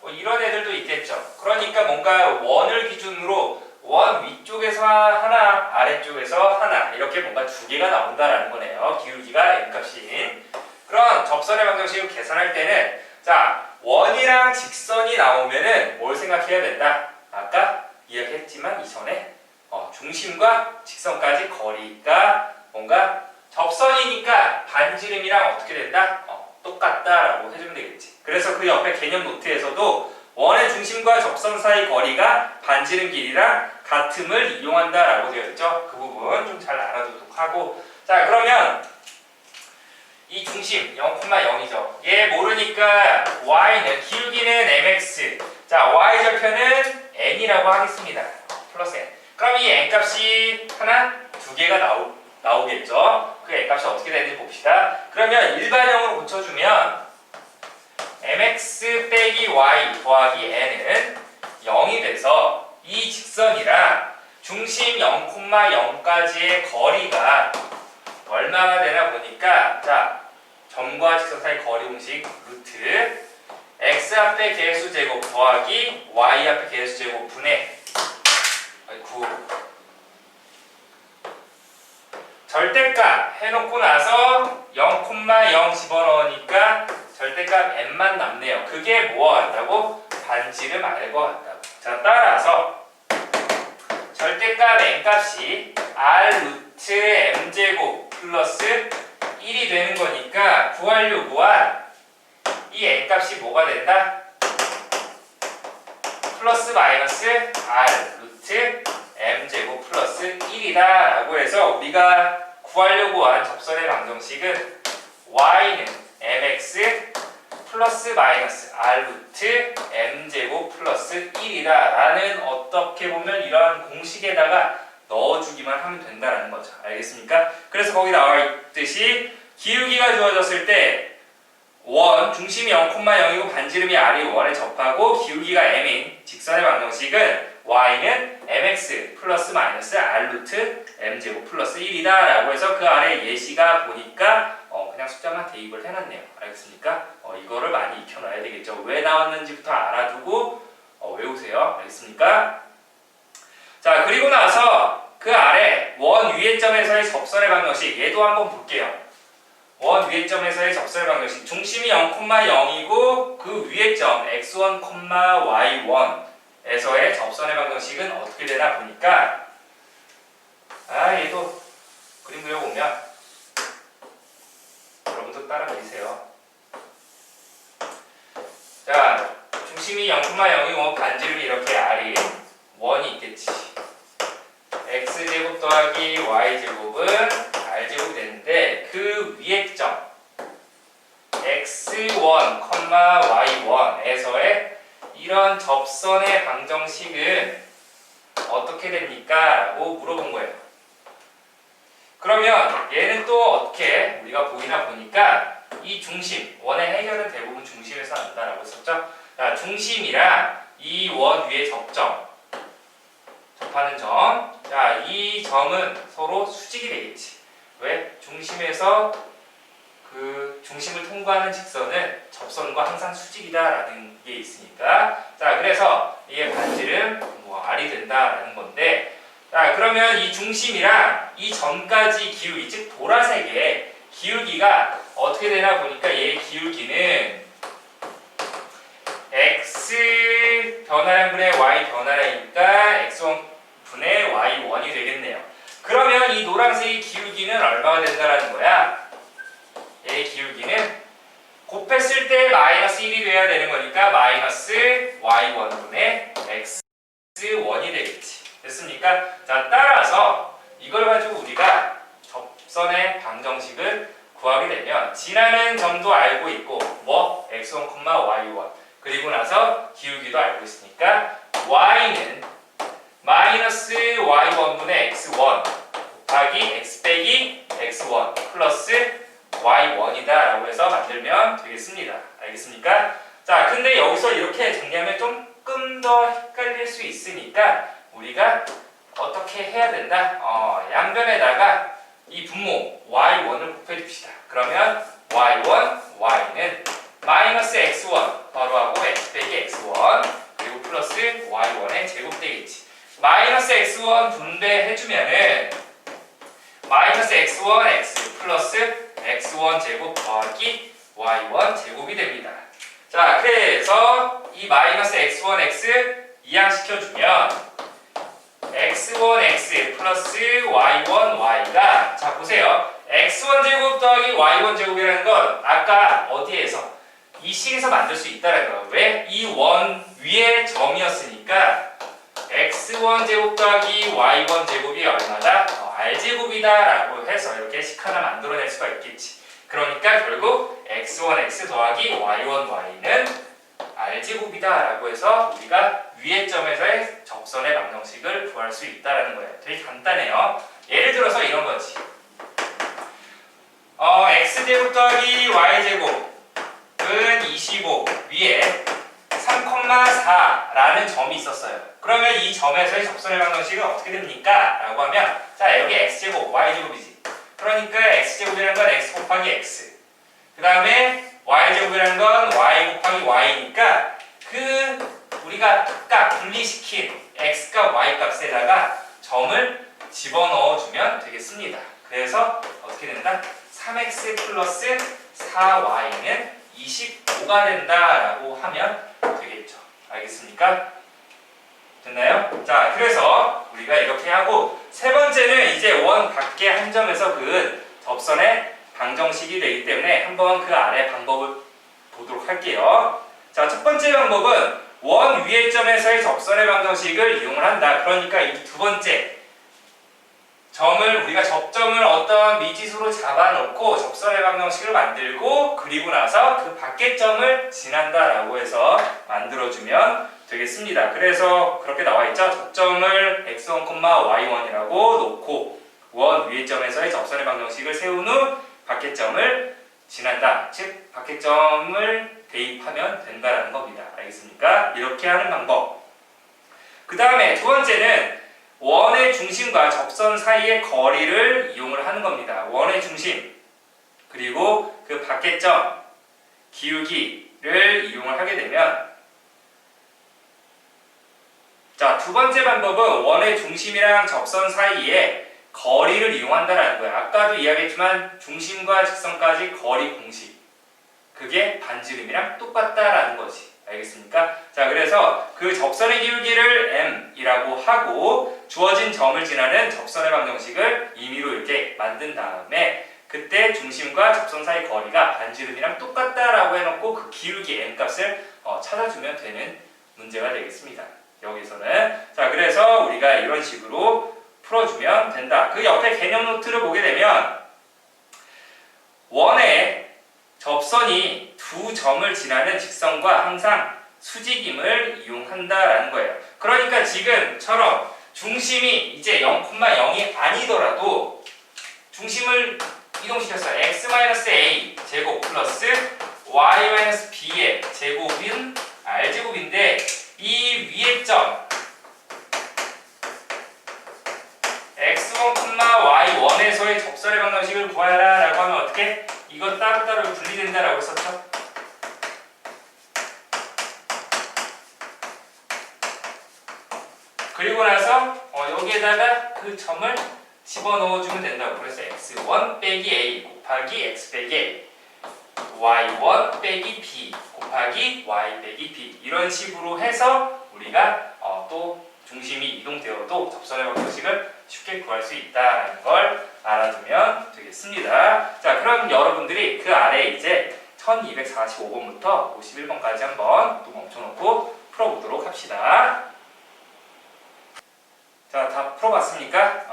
뭐 이런 애들도 있겠죠. 그러니까 뭔가 원을 기준으로 원 위쪽에서 하나, 아래쪽에서 하나 이렇게 뭔가 두 개가 나온다라는 거네요. 기울기가 m값인. 그럼 접선의 방정식을 계산할 때는 자, 원이랑 직선이 나오면은 뭘 생각해야 된다? 아까 이야기했지만 이전에 중심과 직선까지 거리가 뭔가 반지름이랑 어떻게 된다? 똑같다라고 해주면 되겠지. 그래서 그 옆에 개념 노트에서도 원의 중심과 접선 사이 거리가 반지름 길이랑 같음을 이용한다라고 되어 있죠. 그 부분 좀 잘 알아두도록 하고, 자 그러면 이 중심 0,0이죠. 얘 모르니까 y는 기울기는 mx, 자 y절편은 n이라고 하겠습니다. 플러스 n. 그럼 이 n 값이 하나, 두 개가 나오겠죠. 그 n 값이 어떻게 되는지 봅시다. 그러면 일반형으로 고쳐주면 mx 빼기 y 더하기 n은 0이 돼서 이 직선이랑 중심 0,0까지의 거리가 얼마가 되나 보니까, 자 점과 직선 사이 거리 공식 루트 x 앞에 개수 제곱 더하기 y 앞에 개수 제곱 분의 9. 절대값 해놓고 나서 0,0 집어넣으니까 절대값 n만 남네요. 그게 뭐와 같다고? 반지름 r과 같다고. 자 따라서 절대값 n값이 r 루트 m제곱 플러스 1이 되는 거니까 구하려고 한 이 n값이 뭐가 된다? 플러스 마이너스 r 루트 m제곱 플러스 1이다 라고 해서 우리가 구하려고 한 접선의 방정식은 y는 mx 플러스 마이너스 r 루트 m제곱 플러스 1이다 라는, 어떻게 보면 이러한 공식에다가 넣어주기만 하면 된다는 거죠. 알겠습니까? 그래서 거기 나와 있듯이 기울기가 주어졌을 때 원, 중심이 0,0이고 반지름이 r이 원에 접하고 기울기가 m인 직선의 방정식은 y는 mx 플러스 마이너스 r 루트 m제곱 플러스 1이다 라고 해서 그 아래 예시가 보니까 그냥 숫자만 대입을 해놨네요. 알겠습니까? 이거를 많이 익혀놔야 되겠죠. 왜 나왔는지부터 알아두고 외우세요. 알겠습니까? 자 그리고 나서 그 아래 원 위의 점에서의 접선의 방정식, 얘도 한번 볼게요. 원 위의 점에서의 접선의 방정식, 중심이 0,0이고 그 위의 점 x1, y1에서의 접선의 방정식은 어떻게 되나 보니까, 얘도 그림 그려보면 여러분도 따라 그리세요. 자 중심이 0,0이고 반지름이 이렇게 r이 원이 있겠지. x제곱 더하기 y제곱은 r제곱이 되는데 그 위의 점 x1, y1에서의 이런 접선의 방정식은 어떻게 됩니까? 라고 물어본 거예요. 그러면 얘는 또 어떻게 우리가 보이나 보니까 이 중심, 원의 해결은 대부분 중심에서 난다라고 했었죠. 자, 중심이랑 이 원 위의 접하는 점, 자, 이 점은 서로 수직이 되겠지. 왜? 중심에서 그 중심을 통과하는 직선은 접선과 항상 수직이다라는 게 있으니까, 자, 그래서 이게 반지름 r이 된다라는 건데, 자, 그러면 이 중심이랑 이 점까지 기울기, 즉 보라색의 기울기가 어떻게 되나 보니까 얘의 기울기는 x 변화량 분의 y 변화량이니까 x1 분의 y1이 되겠네요. 그러면 이 노란색의 기울기는 얼마가 된다라는 거야? 얘의 기울기는 곱했을 때 마이너스 1이 돼야 되는 거니까 마이너스 y1 분의 x1이 되겠지. 됐습니까? 자, 따라서 이걸 가지고 우리가 접선의 방정식을 구하게 되면 지나는 점도 알고 있고 뭐? x1, y1 그리고 나서 기울기도 알고 있으니까 y는 마이너스 y1분의 x1 곱하기 x 빼기 x1 플러스 y1이다 라고 해서 만들면 되겠습니다. 알겠습니까? 자, 근데 여기서 이렇게 정리하면 조금 더 헷갈릴 수 있으니까 우리가 어떻게 해야 된다? 양변에다가 이 분모 y1을 곱해줍시다. 그러면 y1, y는 마이너스 x1 바로하고 x 빼기 x1 그리고 플러스 y1의 제곱 되겠지. 마이너스 x1 분배해주면은 마이너스 x1 x 플러스 x1 제곱 더하기 y1 제곱이 됩니다. 자, 그래서 이 마이너스 x1 x 이항시켜주면 x1 x 플러스 y1 y가, 자 보세요, x1 제곱 더하기 y1 y1 제곱이라는 건 아까 어디에서 이 식에서 만들 수 있다는 거예요. 왜? 이 원 위에 점이었으니까 x1 제곱 더하기 y1 제곱이 얼마다? r제곱이다 라고 해서 이렇게 식 하나 만들어낼 수가 있겠지. 그러니까 결국 x1x 더하기 y1 y는 r제곱이다 라고 해서 우리가 위의 점에서의 접선의 방정식을 구할 수 있다는 거예요. 되게 간단해요. 예를 들어서 이런 거지. x제곱 더하기 y제곱은 25 위에 3,4라는 점이 있었어요. 그러면 이 점에서의 접선의 방정식은 어떻게 됩니까? 라고 하면 자 여기 x제곱 y제곱이지. 그러니까 x제곱이라는 건 x 곱하기 x, 그 다음에 y제곱이라는 건 y 곱하기 y니까 우리가 아까 분리시킨 x값 y값에다가 점을 집어넣어주면 되겠습니다. 그래서 어떻게 된다? 3x 플러스 4y는 25가 된다라고 하면 되겠죠. 알겠습니까? 됐나요? 자, 그래서 우리가 이렇게 하고 세 번째는 이제 원 밖에 한 점에서 그은 접선의 방정식이 되기 때문에 한번 그 아래 방법을 보도록 할게요. 자, 첫 번째 방법은 원 위의 점에서의 접선의 방정식을 이용을 한다. 그러니까 이 두 번째 점을 우리가 접점을 어떤 미지수로 잡아놓고 접선의 방정식을 만들고 그리고 나서 그 밖의 점을 지난다라고 해서 만들어주면 되겠습니다. 그래서 그렇게 나와있죠. 접점을 x1, y1이라고 놓고 원 위의 점에서의 접선의 방정식을 세운 후 밖의 점을 지난다. 즉 밖의 점을 대입하면 된다라는 겁니다. 알겠습니까? 이렇게 하는 방법. 그 다음에 두 번째는 원의 중심과 접선 사이의 거리를 이용을 하는 겁니다. 원의 중심 그리고 그 밖의 점 기울기를 이용을 하게 되면 자, 두 번째 방법은 원의 중심이랑 접선 사이에 거리를 이용한다는 거예요. 아까도 이야기했지만 중심과 직선까지 거리 공식 그게 반지름이랑 똑같다라는 거지. 알겠습니까? 자, 그래서 그 접선의 기울기를 m이라고 하고 주어진 점을 지나는 접선의 방정식을 임의로 이렇게 만든 다음에 그때 중심과 접선 사이 거리가 반지름이랑 똑같다라고 해놓고 그 기울기 m 값을 찾아주면 되는 문제가 되겠습니다. 여기서는 자, 그래서 우리가 이런 식으로 풀어주면 된다. 그 옆에 개념 노트를 보게 되면 원의 접선이 두 점을 지나는 직선과 항상 수직임을 이용한다라는 거예요. 그러니까 지금처럼 중심이 이제 0,0이 아니더라도 중심을 이동시켰어요. x-a 제곱 플러스 y-b의 제곱인 r제곱인데 이 위의 점 x1, y1에서의 접선의 방정식을 구하라 라고 하면 어떻게? 이거 따로따로 분리된다라고 했었죠? 그리고 나서 여기에다가 그 점을 집어넣어주면 된다고. 그래서 x1 빼기 a 곱하기 x 빼기 a y1 빼기 b 곱하기 y 빼기 b 이런 식으로 해서 우리가 또 중심이 이동되어도 접선의 방정식을 쉽게 구할 수 있다는 걸 알아두면 되겠습니다. 자, 그럼 여러분들이 그 아래 이제 1245번부터 51번까지 한번 또 멈춰놓고 풀어보도록 합시다. 자, 다 풀어봤습니까?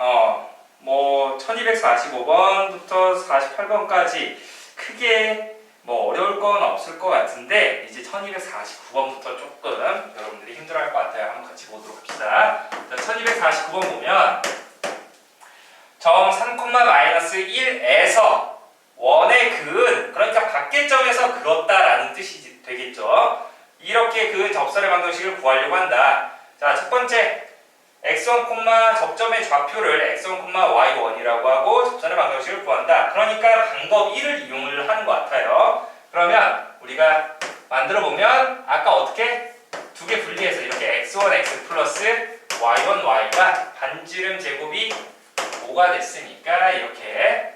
1245번부터 48번까지 크게 어려울 건 없을 것 같은데 이제 1249번부터 조금 여러분들이 힘들어할 것 같아요. 한번 같이 보도록 합시다. 자, 1249번 보면 점 3,-1에서 원의 그은, 그러니까 밖의 점에서 그었다라는 뜻이 되겠죠. 이렇게 그은 접선의 방정식을 구하려고 한다. 자, 첫 번째 x1, 접점의 좌표를 x1, y1이라고 하고 접선의 방정식을 구한다. 그러니까 방법 1을 이용을 하는 것 같아요. 그러면 우리가 만들어 보면 아까 어떻게 두 개 분리해서 이렇게 x1, x 플러스 y1, y가 반지름 제곱이 5가 됐으니까 이렇게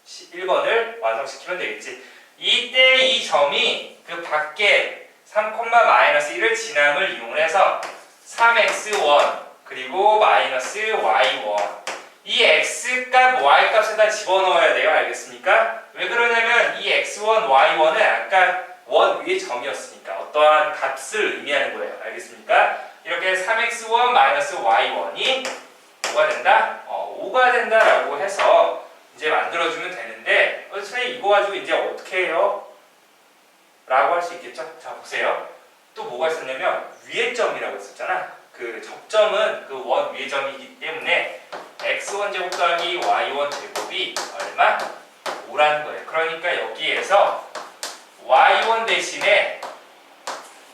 1번을 완성시키면 되겠지. 이때 이 점이 그 밖에 3,-1을 지남을 이용해서 3x1 그리고 마이너스 y1 이 x값, y값에다 집어넣어야 돼요. 알겠습니까? 왜 그러냐면 이 x1, y1은 아까 원 위에 점이었으니까 어떠한 값을 의미하는 거예요. 알겠습니까? 이렇게 3x1-y1이 뭐가 된다? 5가 된다라고 해서 이제 만들어주면 되는데 선생님 이거 가지고 이제 어떻게 해요? 라고 할 수 있겠죠? 자 보세요. 또 뭐가 있었냐면 위의 점이라고 했었잖아. 그 접점은 그 원 위의 점이기 때문에 x1제곱 더하기 y1제곱이 얼마? 5라는 거예요. 그러니까 여기에서 y1 대신에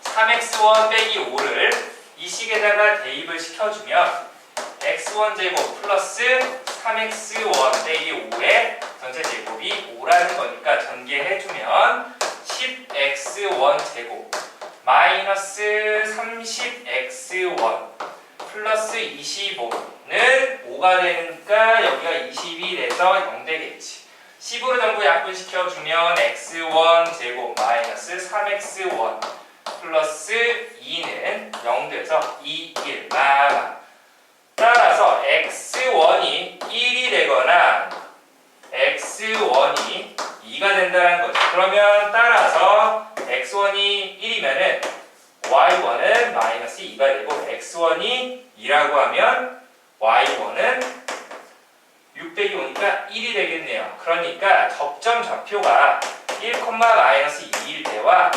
3x1 빼기 5를 이 식에다가 대입을 시켜주면 x1제곱 플러스 3x1 빼기 5의 전체 제곱이 5라는 거니까 전개해주면 10x1제곱 마이너스 30x1 플러스 25는 5가 되니까 여기가 20이 돼서 0 되겠지. 10으로 전부 약분시켜주면 x1제곱 마이너스 3x1 플러스 2는 0 돼서 2, 1, 따라서 x1이 1이 되거나 x1이 2가 된다는 거죠. 그러면 따라서 x1이 1이면은 y1은 마이너스 2가 되고 x1이 2라고 하면 y1은 6 빼기 5니까 1이 되겠네요. 그러니까 접점 좌표가 1,-2일 때와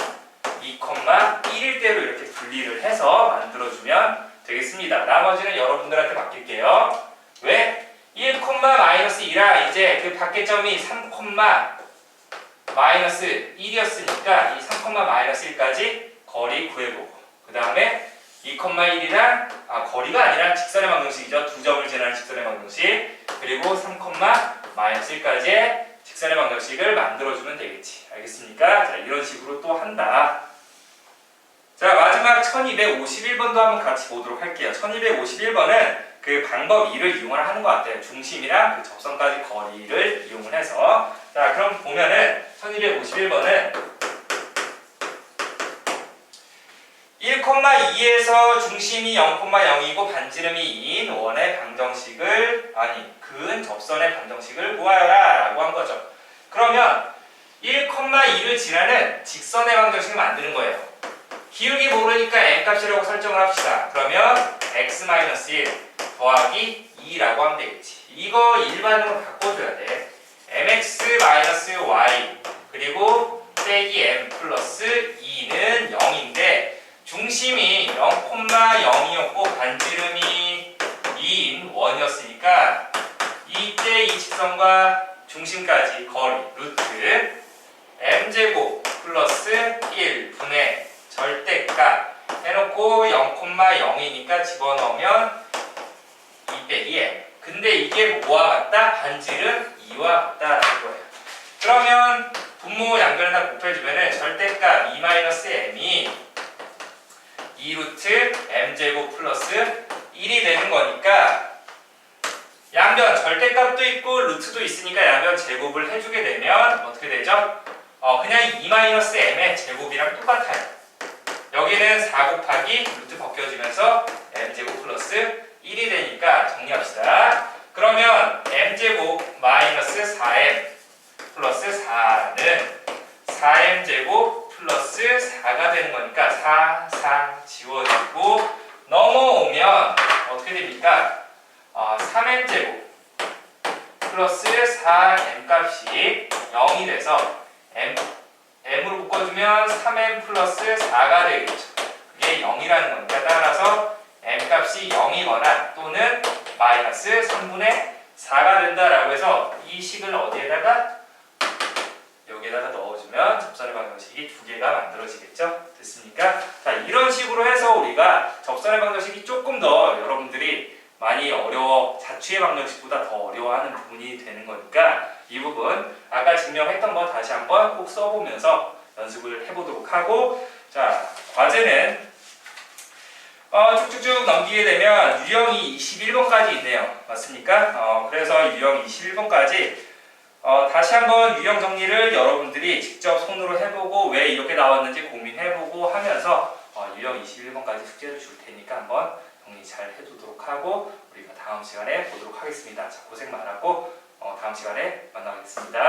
2,1일 때로 이렇게 분리를 해서 만들어주면 되겠습니다. 나머지는 여러분들한테 맡길게요. 왜? 1,-2라 이제 그 밖에 점이 3,-1이었으니까 이 3,-1까지 거리 구해보고 그 다음에 2,1이랑 거리가 아니라 직선의 방정식이죠. 두 점을 지나는 직선의 방정식 그리고 3,-1까지의 직선의 방정식을 만들어주면 되겠지. 알겠습니까? 자, 이런 식으로 또 한다. 자, 마지막 1251번도 한번 같이 보도록 할게요. 1251번은 그 방법 2를 이용을 하는 것 같아요. 중심이랑 그 접선까지 거리를 이용을 해서. 자, 그럼 보면은 1251번은 1,2에서 중심이 0,0이고 반지름이 2인 원의 방정식을 근 접선의 방정식을 구하여라 라고 한 거죠. 그러면 1,2를 지나는 직선의 방정식을 만드는 거예요. 기울기 모르니까 n값이라고 설정을 합시다. 그러면 x-1 더하기 2라고 하면 되겠지. 이거 일반으로 바꿔줘야 돼. mx-y 그리고 빼기 m 플러스 2는 0인데 중심이 0,0이었고 반지름이 2인 원이었으니까 이때 이 직선과 중심까지 거리 루트 m제곱 플러스 1분의 절대값 해놓고 0,0이니까 집어넣으면 2 빼기 m. 근데 이게 뭐와 같다? 반지름 2와 같다라는 거예요. 그러면 분모 양변을 다 곱해주면은 절대값 2-m이 2루트 m제곱 플러스 1이 되는 거니까 양변 절대값도 있고 루트도 있으니까 양변 제곱을 해주게 되면 어떻게 되죠? 그냥 2-m의 제곱이랑 똑같아요. 여기는 4 곱하기 루트 벗겨지면서 m제곱 플러스 1이 되니까 정리합시다. 그러면 m제곱 마이너스 4m 플러스 4는 4m제곱 플러스 4가 되는 거니까 4 지워지고 넘어오면 어떻게 됩니까? 3m제곱 플러스 4m 값이 0이 돼서 m으로 묶어주면 3m 플러스 4가 되겠죠. 그게 0이라는 거니까 따라서 m 값이 0이거나 또는 마이너스 3분의 4가 된다라고 해서 이 식을 어디에다가? 여기에다가 넣어주면 접선의 방정식이 두 개가 만들어지겠죠? 됐습니까? 자, 이런 식으로 해서 우리가 접선의 방정식이 조금 더 여러분들이 많이 자취의 방정식보다 더 어려워하는 부분이 되는 거니까 이 부분 아까 증명했던 거 다시 한번 꼭 써보면서 연습을 해보도록 하고, 자, 과제는 쭉쭉쭉 넘기게 되면 유형이 21번까지 있네요. 맞습니까? 그래서 유형 21번까지 다시 한번 유형 정리를 여러분들이 직접 손으로 해보고 왜 이렇게 나왔는지 고민해보고 하면서 유형 21번까지 숙제를 줄 테니까 한번 정리 잘 해두도록 하고 우리가 다음 시간에 보도록 하겠습니다. 자, 고생 많았고 다음 시간에 만나겠습니다.